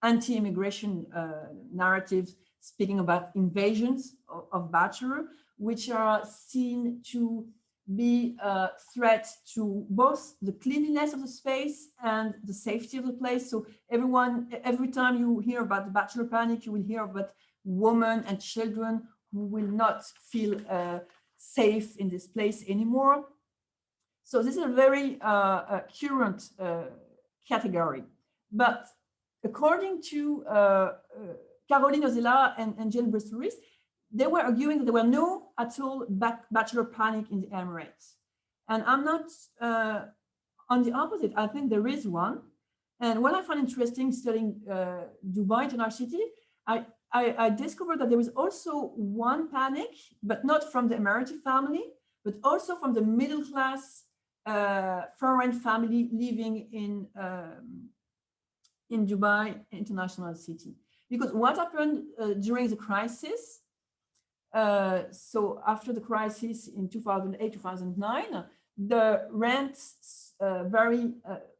anti-immigration narratives speaking about invasions of bachelor, which are seen to be a threat to both the cleanliness of the space and the safety of the place. So every time you hear about the bachelor panic, you will hear about women and children who will not feel safe in this place anymore. So this is a very current category. But according to Caroline Ozela and Jill Bristol-Rees, they were arguing that there were no at all bachelor panic in the Emirates. And I'm not on the opposite. I think there is one. And what I find interesting studying Dubai International City, I discovered that there is also one panic, but not from the Emirati family, but also from the middle class foreign family living in Dubai International City. Because what happened during the crisis, so after the crisis in 2008, 2009, the rents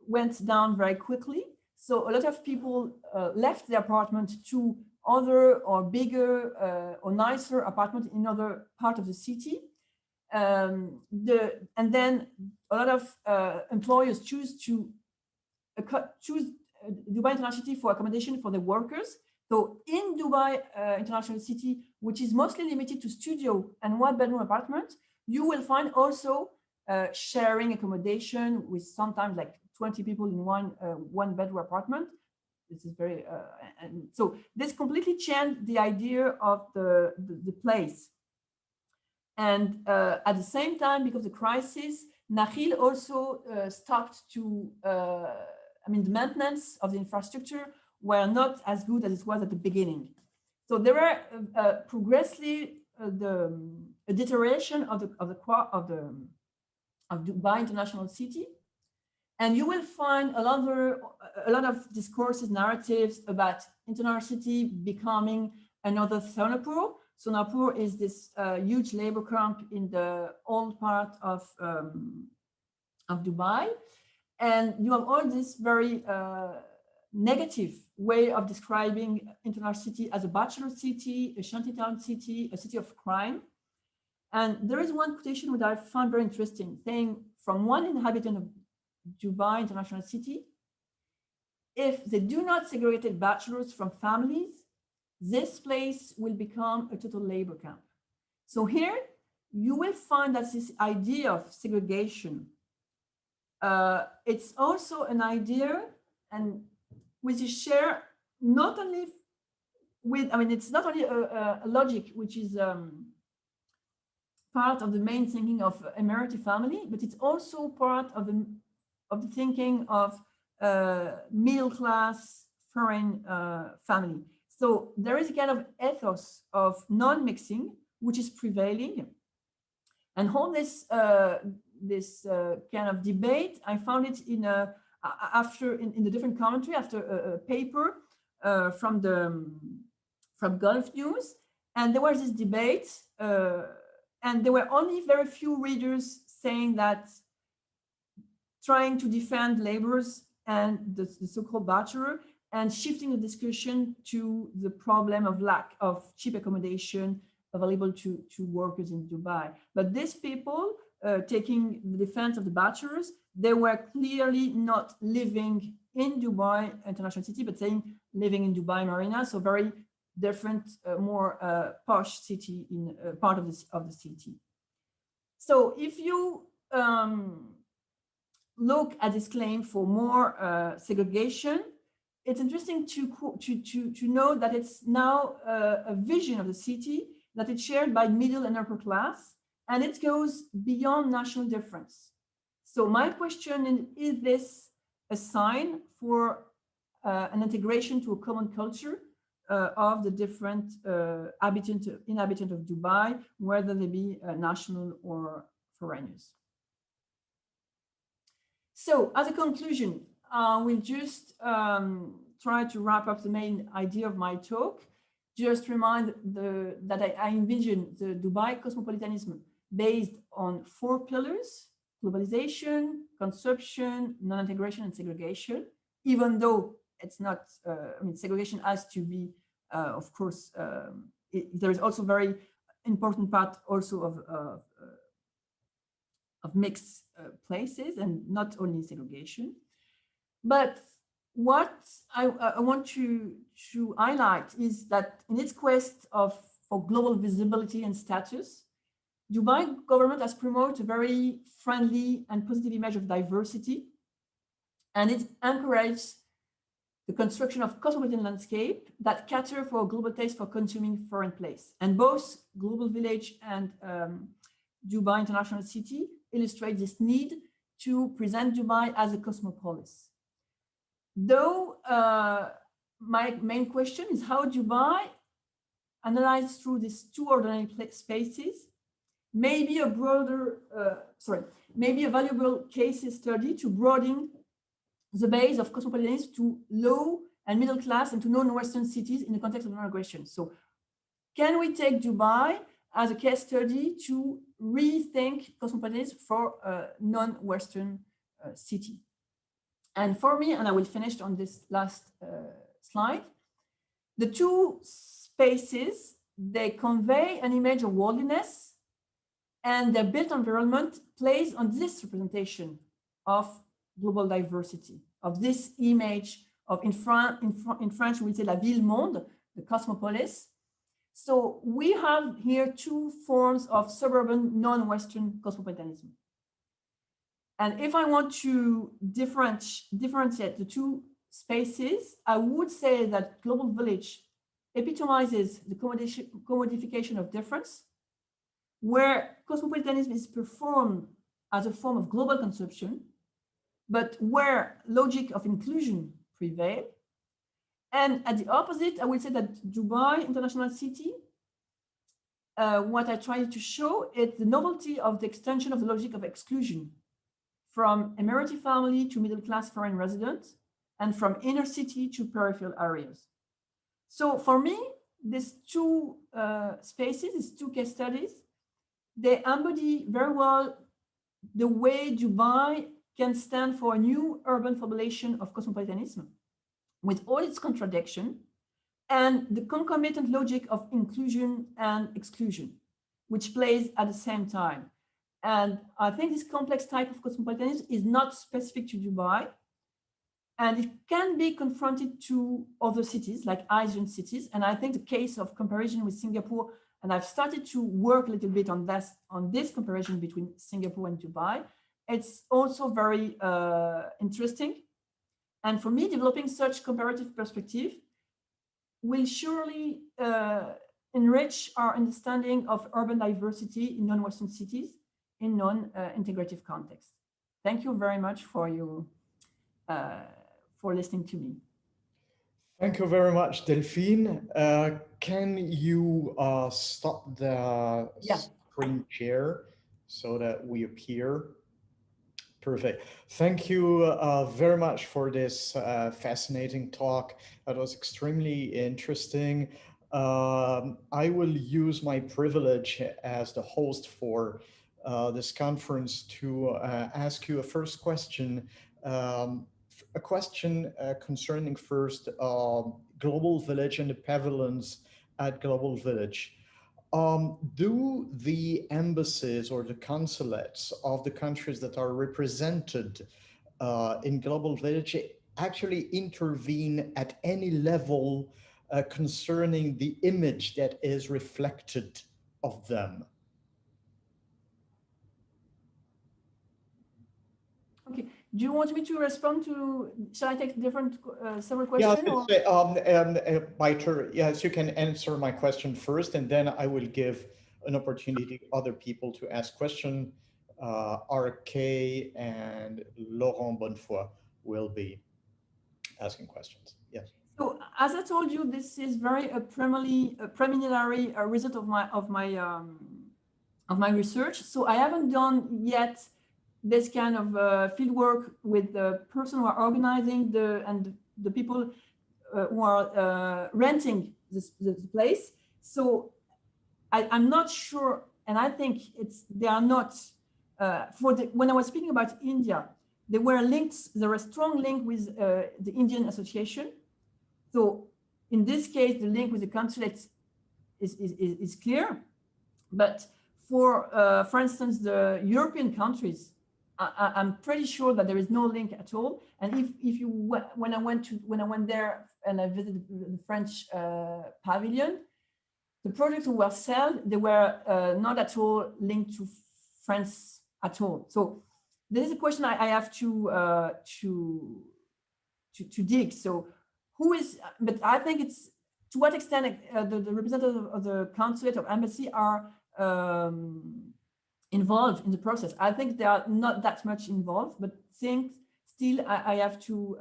went down very quickly. So a lot of people left their apartment to other or bigger or nicer apartments in other part of the city. And then a lot of employers choose Dubai International City for accommodation for the workers. So in Dubai International City, which is mostly limited to studio and one-bedroom apartment, you will find also sharing accommodation with sometimes like 20 people in one-bedroom apartment. This is very, and so this completely changed the idea of the place. And at the same time, because of the crisis, Nakhil also stopped to, the maintenance of the infrastructure were not as good as it was at the beginning. So there were progressively a deterioration of Dubai International City, and you will find a lot of discourses, narratives about international city becoming another Sonapur. Sonapur is this huge labor camp in the old part of Dubai, and you have all this very negative way of describing international city as a bachelor city, a shantytown city, a city of crime. And there is one quotation which I found very interesting, saying from one inhabitant of Dubai International City, if they do not segregate bachelors from families, this place will become a total labor camp. So here you will find that this idea of segregation, it's also an idea and which is shared not only with, it's not only a logic which is part of the main thinking of Emirati family, but it's also part of the thinking of middle class foreign family. So there is a kind of ethos of non-mixing which is prevailing, and all this kind of debate, I found it in the different commentary after a paper from Gulf News, and there was this debate, and there were only very few readers saying that trying to defend laborers and the so-called bachelor, and shifting the discussion to the problem of lack of cheap accommodation available to workers in Dubai. But these people taking the defense of the bachelors, they were clearly not living in Dubai International City, but saying living in Dubai Marina, so very different, more posh city in part of the city. So if you look at this claim for more segregation, it's interesting to know that it's now a vision of the city that is shared by middle and upper class, and it goes beyond national difference. So my question is this a sign for an integration to a common culture of the different inhabitants of Dubai, whether they be national or foreigners? So as a conclusion, we'll just try to wrap up the main idea of my talk. Just remind that I envision the Dubai cosmopolitanism based on 4 pillars: globalization, consumption, non-integration, and segregation, even though it's not, segregation has to be, of course, there is also very important part also of mixed places and not only segregation. But what I want to highlight is that in its quest for global visibility and status, Dubai government has promoted a very friendly and positive image of diversity, and it encourages the construction of cosmopolitan landscape that cater for a global taste for consuming foreign place. And both Global Village and Dubai International City illustrate this need to present Dubai as a cosmopolis. Though my main question is how Dubai, analyzed through these two ordinary spaces, maybe a valuable case study to broaden the base of cosmopolitanism to low and middle class and to non-Western cities in the context of migration. So can we take Dubai as a case study to rethink cosmopolitanism for a non-Western city? And for me, and I will finish on this last slide, the two spaces, they convey an image of worldliness, and their built environment plays on this representation of global diversity, of this image of, in French, we say la ville monde, the cosmopolis. So we have here two forms of suburban non-Western cosmopolitanism. And if I want to differentiate the two spaces, I would say that Global Village epitomizes the commodification of difference, where cosmopolitanism is performed as a form of global consumption, but where logic of inclusion prevail. And at the opposite, I would say that Dubai International City, what I try to show is the novelty of the extension of the logic of exclusion from Emirati family to middle-class foreign residents, and from inner city to peripheral areas. So for me, these two spaces, these two case studies, they embody very well the way Dubai can stand for a new urban formulation of cosmopolitanism, with all its contradiction, and the concomitant logic of inclusion and exclusion, which plays at the same time. And I think this complex type of cosmopolitanism is not specific to Dubai, and it can be confronted to other cities like Asian cities. And I think the case of comparison with Singapore, and I've started to work a little bit on this comparison between Singapore and Dubai, it's also very interesting. And for me, developing such comparative perspective will surely enrich our understanding of urban diversity in non-Western cities in non-integrative context. Thank you very much for listening to me. Thank you very much, Delphine. Can you stop the screen share so that we appear? Perfect. Thank you very much for this fascinating talk. That was extremely interesting. I will use my privilege as the host for this conference to ask you a first question. A question concerning first Global Village and the pavilions at Global Village. Do the embassies or the consulates of the countries that are represented in Global Village actually intervene at any level concerning the image that is reflected of them? Okay. Do you want me to respond to, shall I take different several questions? Yeah, by turn. Yes, you can answer my question first, and then I will give an opportunity to other people to ask questions. RK and Laurent Bonnefoy will be asking questions. Yes. So as I told you, this is very preliminary result of my research. So I haven't done yet this kind of field work with the person who are organizing the people who are renting the place. So I'm not sure, and I think they are not when I was speaking about India, there were a strong link with the Indian Association. So in this case, the link with the consulate is clear. But for instance, the European countries, I'm pretty sure that there is no link at all. And if you when I went there and I visited the French pavilion, the products who were sold, they were not at all linked to France at all. So this is a question I have to dig. So who is? But I think it's to what extent the representatives of the consulate or embassy are involved in the process. I think they are not that much involved, but think still I have to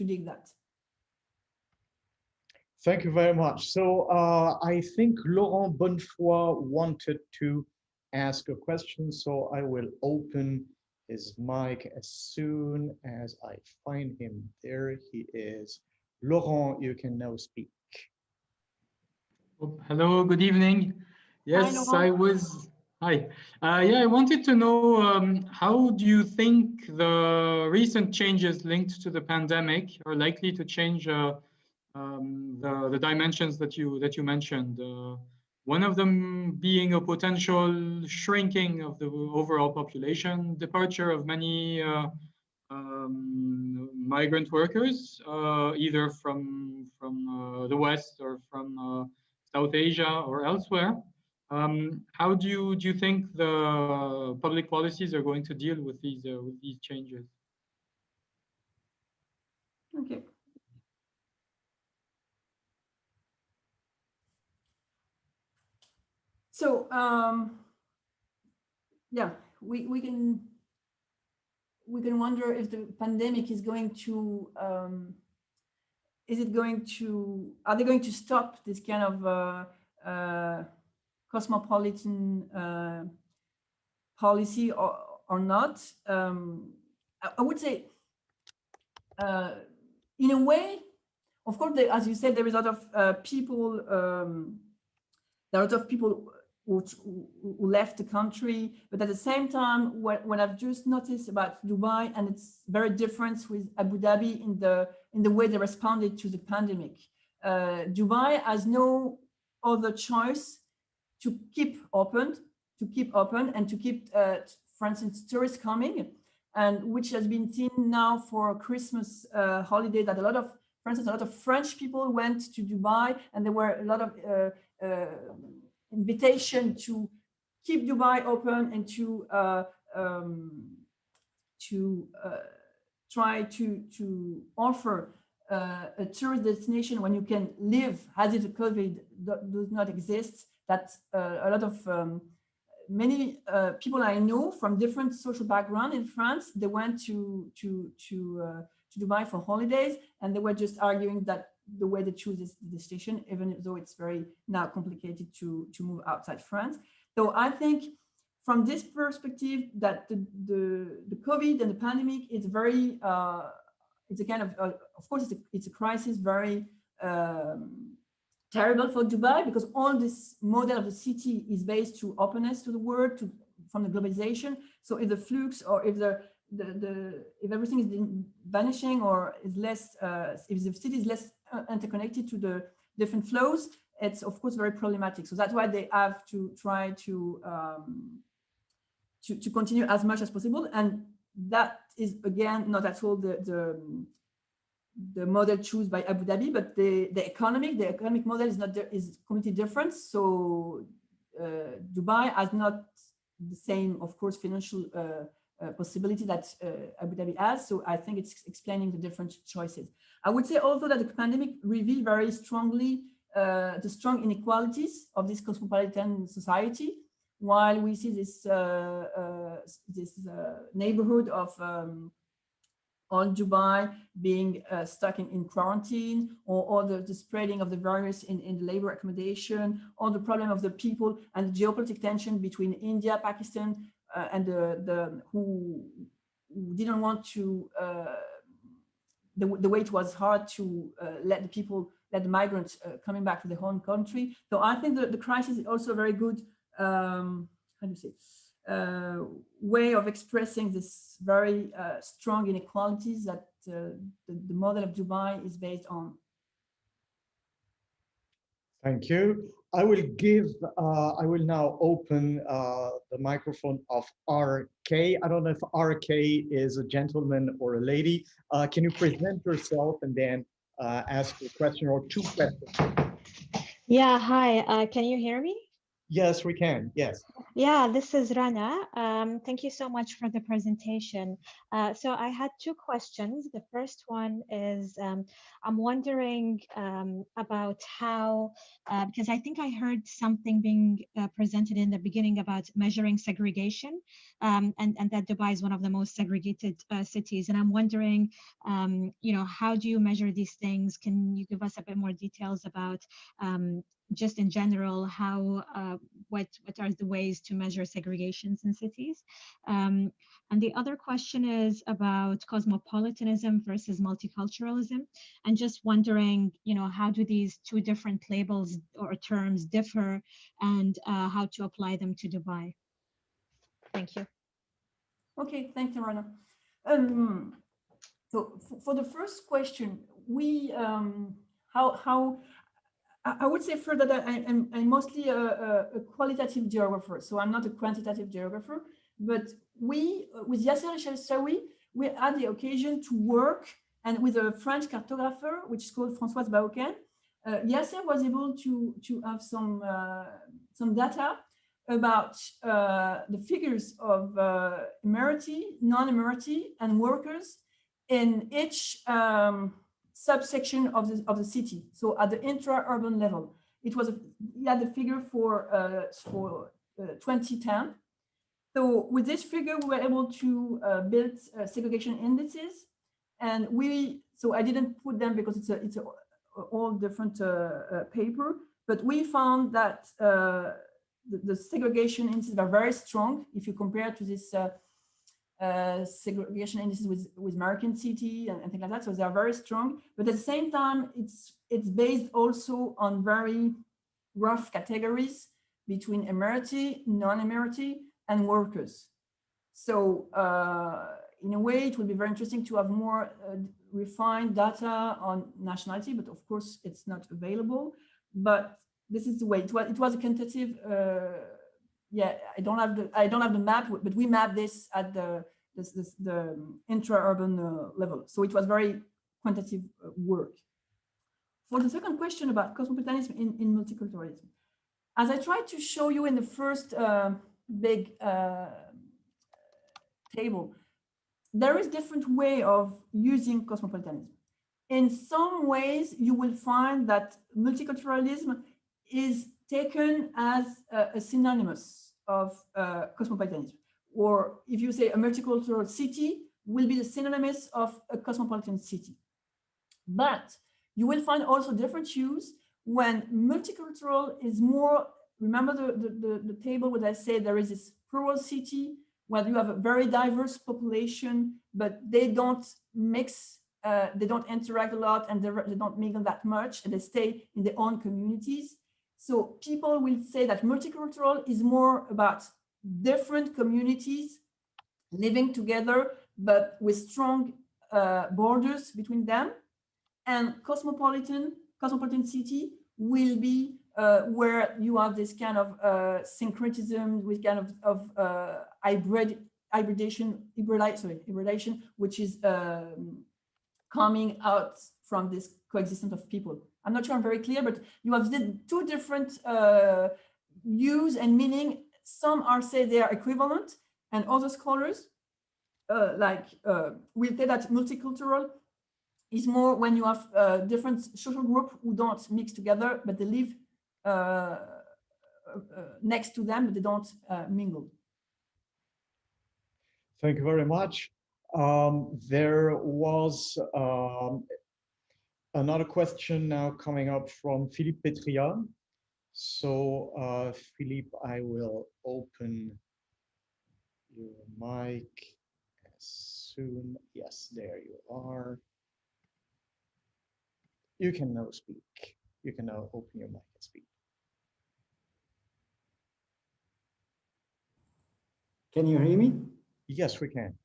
dig that. Thank you very much. So I think Laurent Bonnefoy wanted to ask a question, so I will open his mic as soon as I find him. There he is. Laurent, you can now speak. Oh, hello, good evening. Yes, Hi, Hi. Yeah, I wanted to know how do you think the recent changes linked to the pandemic are likely to change the dimensions that you mentioned? One of them being a potential shrinking of the overall population, departure of many migrant workers, either from the West or from South Asia or elsewhere. How do you think the public policies are going to deal with these changes? Okay. So yeah, we can wonder if the pandemic is going to are they going to stop this kind of cosmopolitan policy or not? I would say in a way, of course, as you said, there is a lot of people. There are a lot of people who left the country, but at the same time, what I've just noticed about Dubai, and it's very different with Abu Dhabi in the way they responded to the pandemic. Dubai has no other choice to keep open, and to keep, for instance, tourists coming, and which has been seen now for Christmas holiday, that for instance, a lot of French people went to Dubai, and there were a lot of invitation to keep Dubai open and to try to offer a tourist destination when you can live as if the COVID does not exist. That a lot of many people I know from different social background in France, they went to Dubai for holidays, and they were just arguing that the way they choose this destination, even though it's very now complicated to move outside France. So I think from this perspective that the COVID and the pandemic is very, it's a kind of course, it's a crisis, very terrible for Dubai, because all this model of the city is based to openness to the world, from the globalization. So if the flux, or if if everything is vanishing, or is less, if the city is less interconnected to the different flows, it's of course very problematic. So that's why they have to try to continue as much as possible, and that is again not at all the model chosen by Abu Dhabi, but the economic model is completely different. So Dubai has not the same, of course, financial possibility that Abu Dhabi has. So I think it's explaining the different choices. I would say also that the pandemic revealed very strongly the strong inequalities of this cosmopolitan society, while we see this neighborhood of all Dubai being stuck in quarantine, or the spreading of the virus in the labor accommodation, or the problem of the people and the geopolitical tension between India, Pakistan, and the who didn't want to, the way it was hard to let the migrants coming back to their home country. So I think the crisis is also a very good, how do you say, way of expressing this very strong inequalities that the model of Dubai is based on. Thank you. I will now open the microphone of RK. I don't know if RK is a gentleman or a lady. Can you present yourself and then ask a question or two questions? Yeah, hi. Can you hear me? Yes, we can. Yes. Yeah, this is Rana. Thank you so much for the presentation. So I had two questions. The first one is I'm wondering about how, because I think I heard something being presented in the beginning about measuring segregation, and that Dubai is one of the most segregated cities. And I'm wondering, how do you measure these things? Can you give us a bit more details about just in general, how what are the ways to measure segregations in cities? And the other question is about cosmopolitanism versus multiculturalism, and just wondering, how do these two different labels or terms differ, and how to apply them to Dubai? Thank you. Okay, thank you, Rana. So for the first question, we I would say first that I'm mostly a qualitative geographer, so I'm not a quantitative geographer. But we, with Yasser El-Shelsawi, we had the occasion to work, and with a French cartographer, which is called Françoise Bauken, Yasser was able to have some data about the figures of emirati, non-emirati, and workers in each subsection of the city. So at the intra-urban level, he had the figure for 2010. So with this figure, we were able to build segregation indices, and so I didn't put them because it's a all different paper, but we found that the segregation indices are very strong if you compare to this segregation indices with American city and things like that. So they are very strong, but at the same time, it's based also on very rough categories between emirati, non-emirati, and workers. So in a way, it would be very interesting to have more refined data on nationality, but of course, it's not available. But this is the way it was a tentative. Yeah, I don't have the map, but we mapped this at the intra-urban level. So it was very quantitative work. For the second question about cosmopolitanism in multiculturalism, as I tried to show you in the first big table, there is different way of using cosmopolitanism. In some ways, you will find that multiculturalism is taken as a synonymous of cosmopolitanism. Or if you say a multicultural city will be the synonymous of a cosmopolitan city. But you will find also different use when multicultural is more, remember the table where I say there is this plural city where you have a very diverse population, but they don't mix, they don't interact a lot, and they don't mingle that much, and they stay in their own communities. So people will say that multicultural is more about different communities living together, but with strong borders between them. And cosmopolitan city will be where you have this kind of syncretism with kind of hybridation, which is coming out from this coexistence of people. I'm not sure I'm very clear, but you have the two different use and meaning. Some are say they are equivalent, and other scholars will say that multicultural is more when you have different social groups who don't mix together, but they live next to them, but they don't mingle. Thank you very much. There was another question now coming up from Philippe Petria. So Philippe, I will open your mic as soon. Yes, there you are. You can now speak. You can now open your mic and speak. Can you hear me? Yes, we can.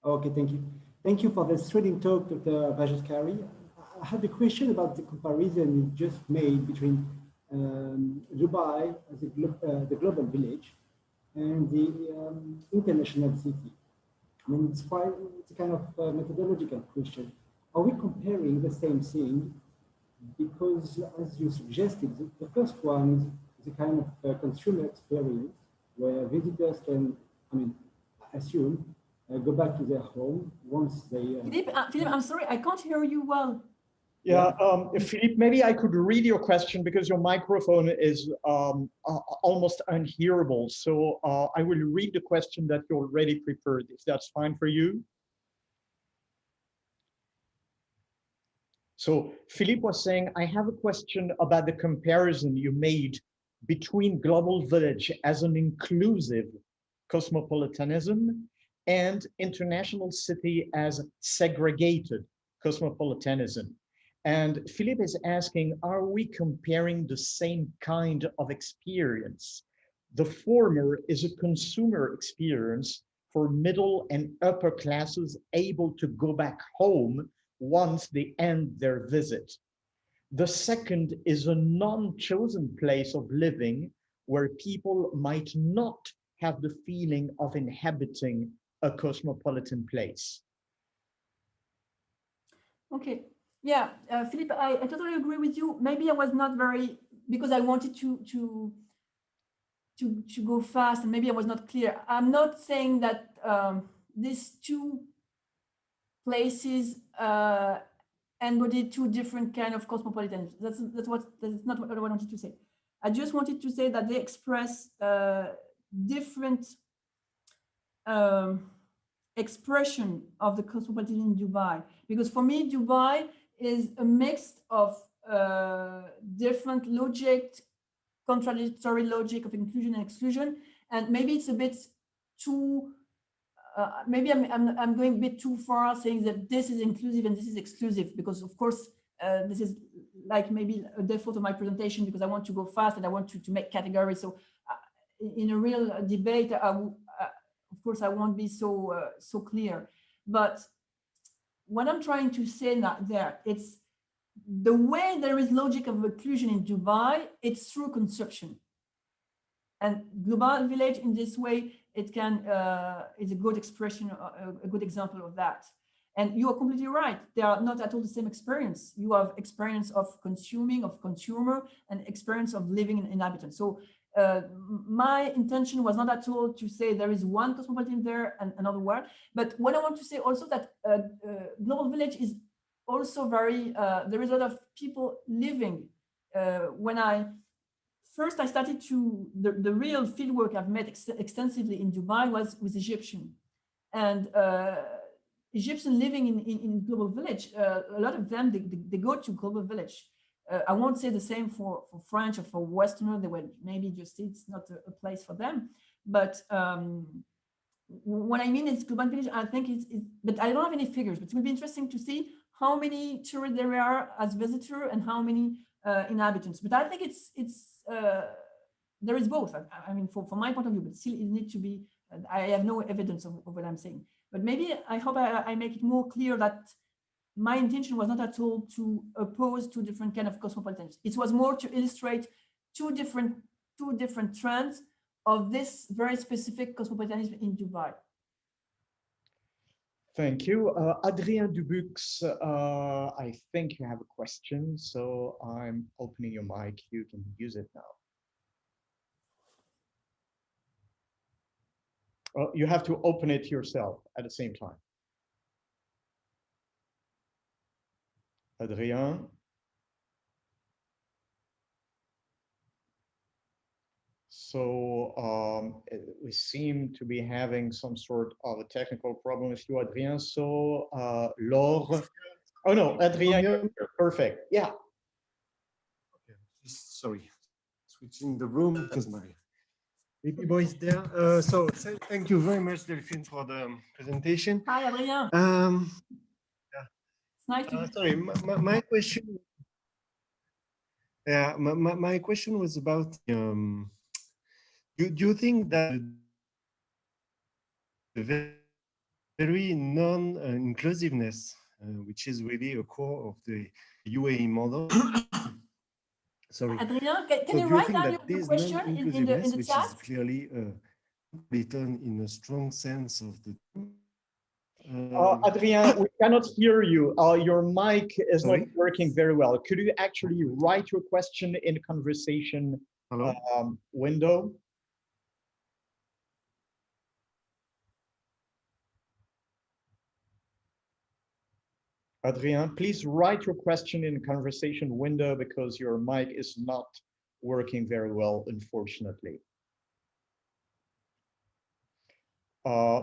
Okay, thank you. Thank you for this thrilling talk, Dr. Bajeskari. I had a question about the comparison you just made between Dubai as the global village and the international city. I mean, it's a kind of methodological question. Are we comparing the same thing? Because as you suggested, the first one is a kind of consumer experience where visitors can, I mean, assume, go back to their home once they... Philippe, I'm sorry, I can't hear you well. Yeah, Philippe, maybe I could read your question because your microphone is almost unhearable. So I will read the question that you already prepared, if that's fine for you. So Philippe was saying, I have a question about the comparison you made between global village as an inclusive cosmopolitanism and international city as segregated cosmopolitanism. And Philippe is asking, are we comparing the same kind of experience? The former is a consumer experience for middle and upper classes able to go back home once they end their visit. The second is a non-chosen place of living where people might not have the feeling of inhabiting a cosmopolitan place. Okay, yeah, Philippe, I totally agree with you. Maybe I was not very, because I wanted to go fast and maybe I was not clear. I'm not saying that these two places embody two different kind of cosmopolitanism. That's not what I wanted to say. I just wanted to say that they express different expression of the cosmopolitanism in Dubai. Because for me, Dubai is a mix of different logic, contradictory logic of inclusion and exclusion, and maybe it's a bit too. Maybe I'm going a bit too far saying that this is inclusive and this is exclusive, because of course this is like maybe a default of my presentation because I want to go fast and I want to make categories. So in a real debate, of course, I won't be so clear. But what I'm trying to say there, it's the way there is logic of inclusion in Dubai, it's through consumption. And global village in this way, it can is a good expression, a good example of that. And you are completely right. They are not at all the same experience. You have experience of consuming, of consumer, and experience of living in inhabitant. So my intention was not at all to say there is one cosmopolitan there and another one. But what I want to say also that global village is also very, there is a lot of people living. When I started to, the real fieldwork I've made extensively in Dubai was with Egyptian. And Egyptian living in global village, a lot of them, they go to global village. I won't say the same for French or for Westerner. They were maybe just, it's not a place for them. But what I mean is global village, I think it's, but I don't have any figures, but it will be interesting to see how many tourists there are as visitor and how many inhabitants. But I think there is both. I mean, from my point of view, but still it needs to be, I have no evidence of what I'm saying. But maybe I hope I make it more clear that my intention was not at all to oppose two different kind of cosmopolitanism. It was more to illustrate two different trends of this very specific cosmopolitanism in Dubai. Thank you. Adrien Dubux, I think you have a question, so I'm opening your mic. You can use it now. You have to open it yourself at the same time. Adrien. So we seem to be having some sort of a technical problem with you, Adrien. So Laure. Oh no, Adrien, perfect. Yeah. Okay. Sorry, switching the room because my baby boy is there. So thank you very much, Delphine, for the presentation. Hi, Adrien. Yeah. It's nice to sorry, my question. Yeah, my question was about. Do you think that the very non-inclusiveness, which is really a core of the UAE model, Sorry. Adrien, So can you do you write think down that your this question in non-inclusiveness, the which chat? is clearly written in a strong sense of the Adrien, we cannot hear you. Your mic is not sorry? working very well. Could you actually write your question in the conversation Hello? window? Adrien, please write your question in the conversation window because your mic is not working very well, unfortunately.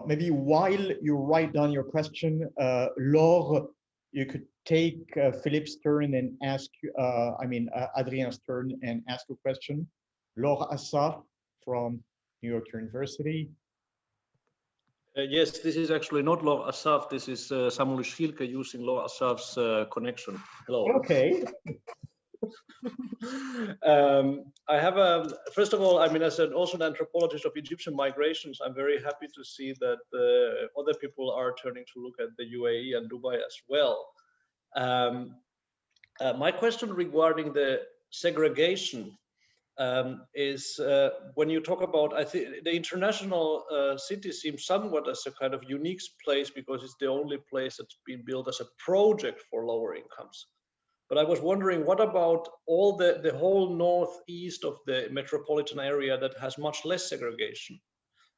Maybe while you write down your question, Laure, you could take Philippe's turn and ask, Adrien's turn and ask a question. Laure Assaf from New York University. Yes, this is actually not Laure Assaf. This is Samuel Schielke using Laure Assaf's connection. Hello. Okay. I have first of all, I mean, as also an anthropologist of Egyptian migrations, I'm very happy to see that other people are turning to look at the UAE and Dubai as well. My question regarding the segregation is when you talk about, I think the international city seems somewhat as a kind of unique place because it's the only place that's been built as a project for lower incomes. But I was wondering, what about all the whole northeast of the metropolitan area that has much less segregation?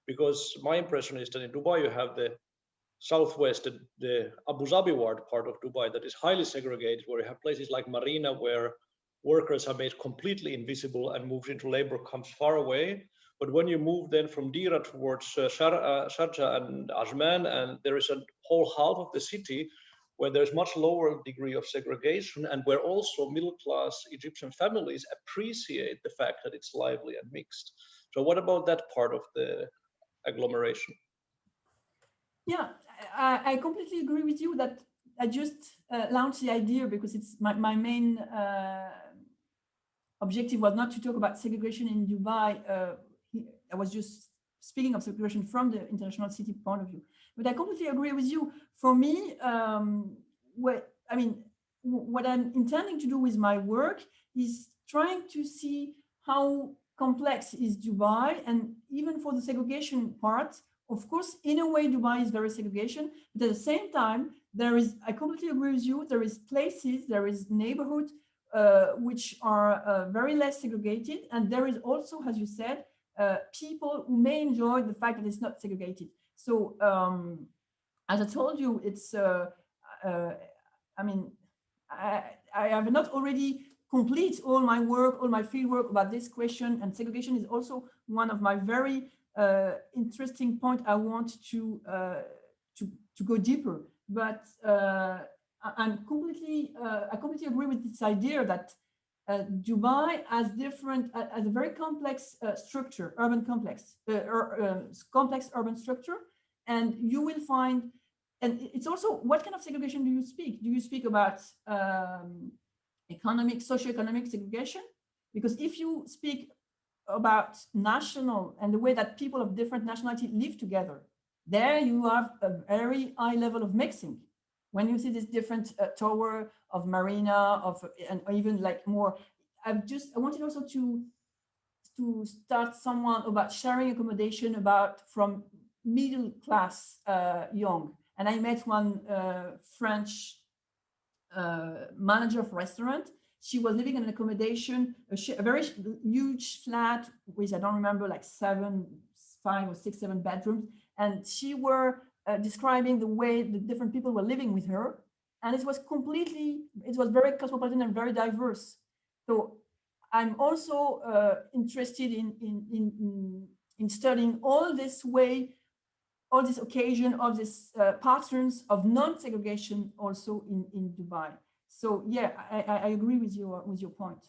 Because my impression is that in Dubai, you have the southwest, the Abu Dhabi ward part of Dubai that is highly segregated, where you have places like Marina, where workers are made completely invisible and moved into labor camps far away. But when you move then from Dira towards Sharjah and Ajman, and there is a whole half of the city where there's much lower degree of segregation and where also middle-class Egyptian families appreciate the fact that it's lively and mixed. So what about that part of the agglomeration? Yeah, I completely agree with you that I just launched the idea because it's my main objective was not to talk about segregation in Dubai. I was just speaking of segregation from the international city point of view. But I completely agree with you. For me, what I'm intending to do with my work is trying to see how complex is Dubai, and even for the segregation part, of course, in a way, Dubai is very segregation, but at the same time, I completely agree with you, there is places, there is neighborhoods which are very less segregated, and there is also, as you said, people who may enjoy the fact that it's not segregated. So, as I told you, it's, I have not already complete all my work, all my field work about this question, and segregation is also one of my very interesting point. I want to go deeper, but I completely agree with this idea that Dubai has a very complex structure, urban complex, complex urban structure, and you will find, and it's also, what kind of segregation do you speak? Do you speak about socioeconomic segregation? Because if you speak about national and the way that people of different nationality live together, there you have a very high level of mixing. When you see this different tower of Marina, and even like more, I wanted also to start someone about sharing accommodation from middle class young. And I met one French manager of restaurant. She was living in an accommodation, a very huge flat with, I don't remember, like 5 or 6, 7 bedrooms. And she were describing the way the different people were living with her. And it was very cosmopolitan and very diverse. So I'm also interested in studying all this way, all this occasion, all these patterns of non-segregation also in Dubai. So yeah, I agree with your point.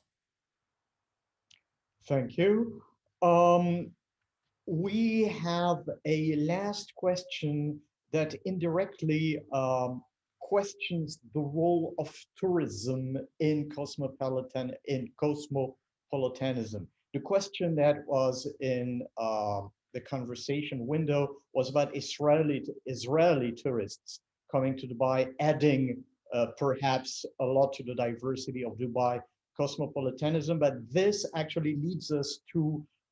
Thank you. We have a last question that indirectly questions the role of tourism in cosmopolitanism. The question that was in the conversation window was about Israeli tourists coming to Dubai, adding perhaps a lot to the diversity of Dubai cosmopolitanism, but this actually leads us to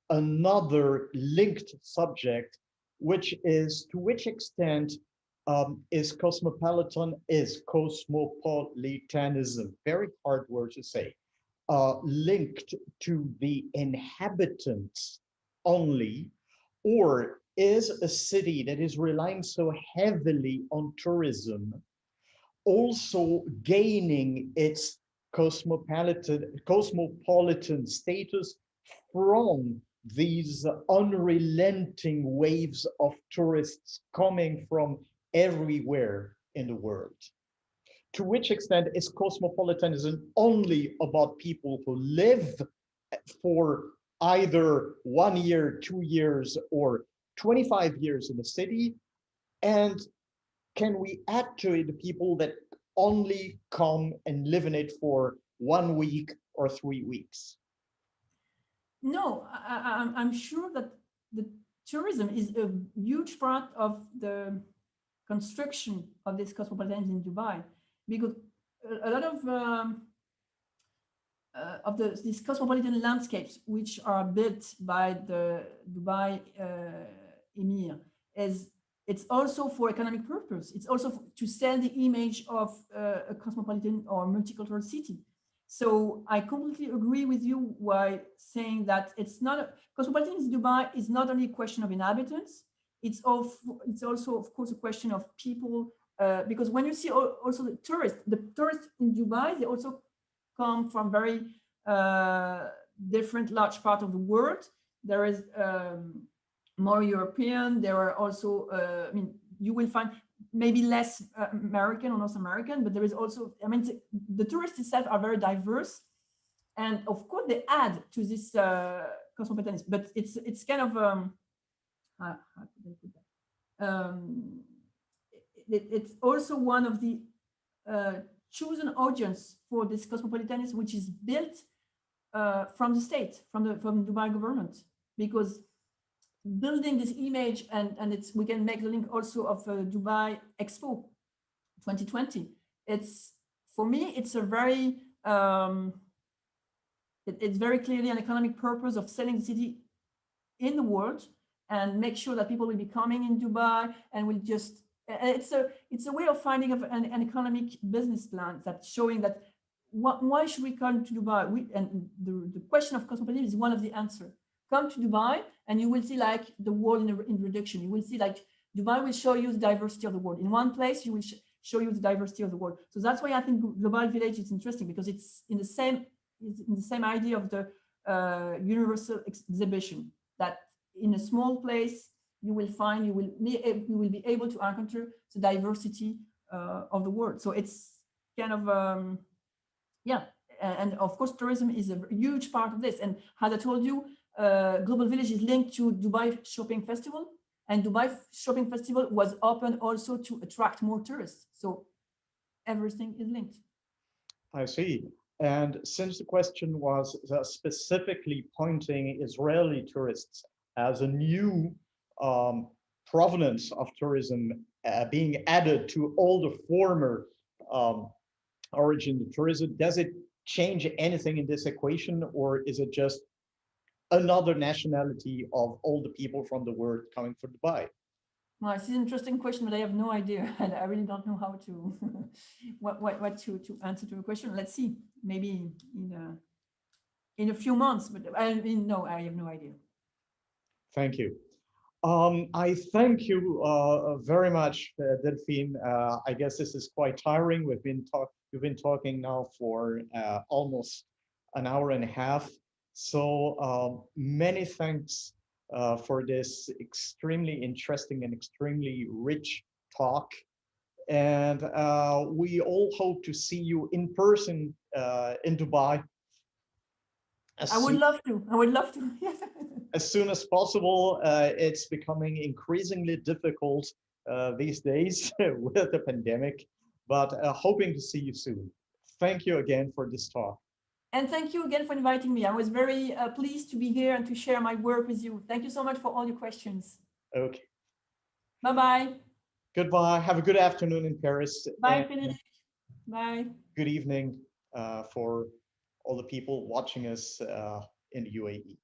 another linked subject, which is to which extent is cosmopolitanism, very hard word to say, linked to the inhabitants only, or is a city that is relying so heavily on tourism also gaining its cosmopolitan status from these unrelenting waves of tourists coming from everywhere in the world? To which extent is cosmopolitanism only about people who live for either 1 year, 2 years, or 25 years in the city? And can we add to it the people that only come and live in it for 1 week or 3 weeks? No, I'm sure that the tourism is a huge part of the construction of this cosmopolitanism in Dubai, because a lot of these cosmopolitan landscapes, which are built by the Dubai Emir, it's also for economic purpose. It's also to sell the image of a cosmopolitan or multicultural city. So I completely agree with you by saying that it's not cosmopolitanism in Dubai is not only a question of inhabitants. It's also, of course, a question of people. Because when you see also the tourists in Dubai, they also come from very different large part of the world. There is more European. There are also, I mean, you will find maybe less American or North American, but there is also, I mean, the tourists itself are very diverse, and of course they add to this cosmopolitanism. But it's kind of how could I put that? It's also one of the chosen audience for this cosmopolitanism, which is built from the state, from Dubai government, because building this image, and we can make the link also of Dubai Expo 2020. It's, for me, it's a very it's very clearly an economic purpose of selling the city in the world and make sure that people will be coming in Dubai and will just, it's a way of finding an economic business plan that's showing that why should we come to Dubai? And the question of cosmopolitanism is one of the answers. Come to Dubai and you will see like the world in reduction. You will see like Dubai will show you the diversity of the world. In one place, you will show you the diversity of the world. So that's why I think Global Village is interesting, because it's in the same idea of the universal exhibition, that in a small place you will find, you will be able to encounter the diversity of the world. So it's kind of yeah, and of course tourism is a huge part of this. And as I told you, Global Village is linked to Dubai Shopping Festival, and Dubai Shopping Festival was open also to attract more tourists. So everything is linked. I see. And since the question was specifically pointing Israeli tourists as a new provenance of tourism being added to all the former origin of tourism, does it change anything in this equation, or is it just another nationality of all the people from the world coming for Dubai? Well, it's an interesting question, but I have no idea, and I really don't know how to what to answer to the question. Let's see, maybe in a few months. But I mean, no, I have no idea. Thank you. I thank you very much, Delphine. I guess this is quite tiring. We've been talking now for almost an hour and a half. So many thanks for this extremely interesting and extremely rich talk. And we all hope to see you in person in Dubai. I would love to. I would love to. As soon as possible. It's becoming increasingly difficult these days with the pandemic, but hoping to see you soon. Thank you again for this talk. And thank you again for inviting me. I was very pleased to be here and to share my work with you. Thank you so much for all your questions. Okay. Bye-bye. Goodbye. Have a good afternoon in Paris. Bye, Frédéric. Bye. Good evening for all the people watching us in the UAE.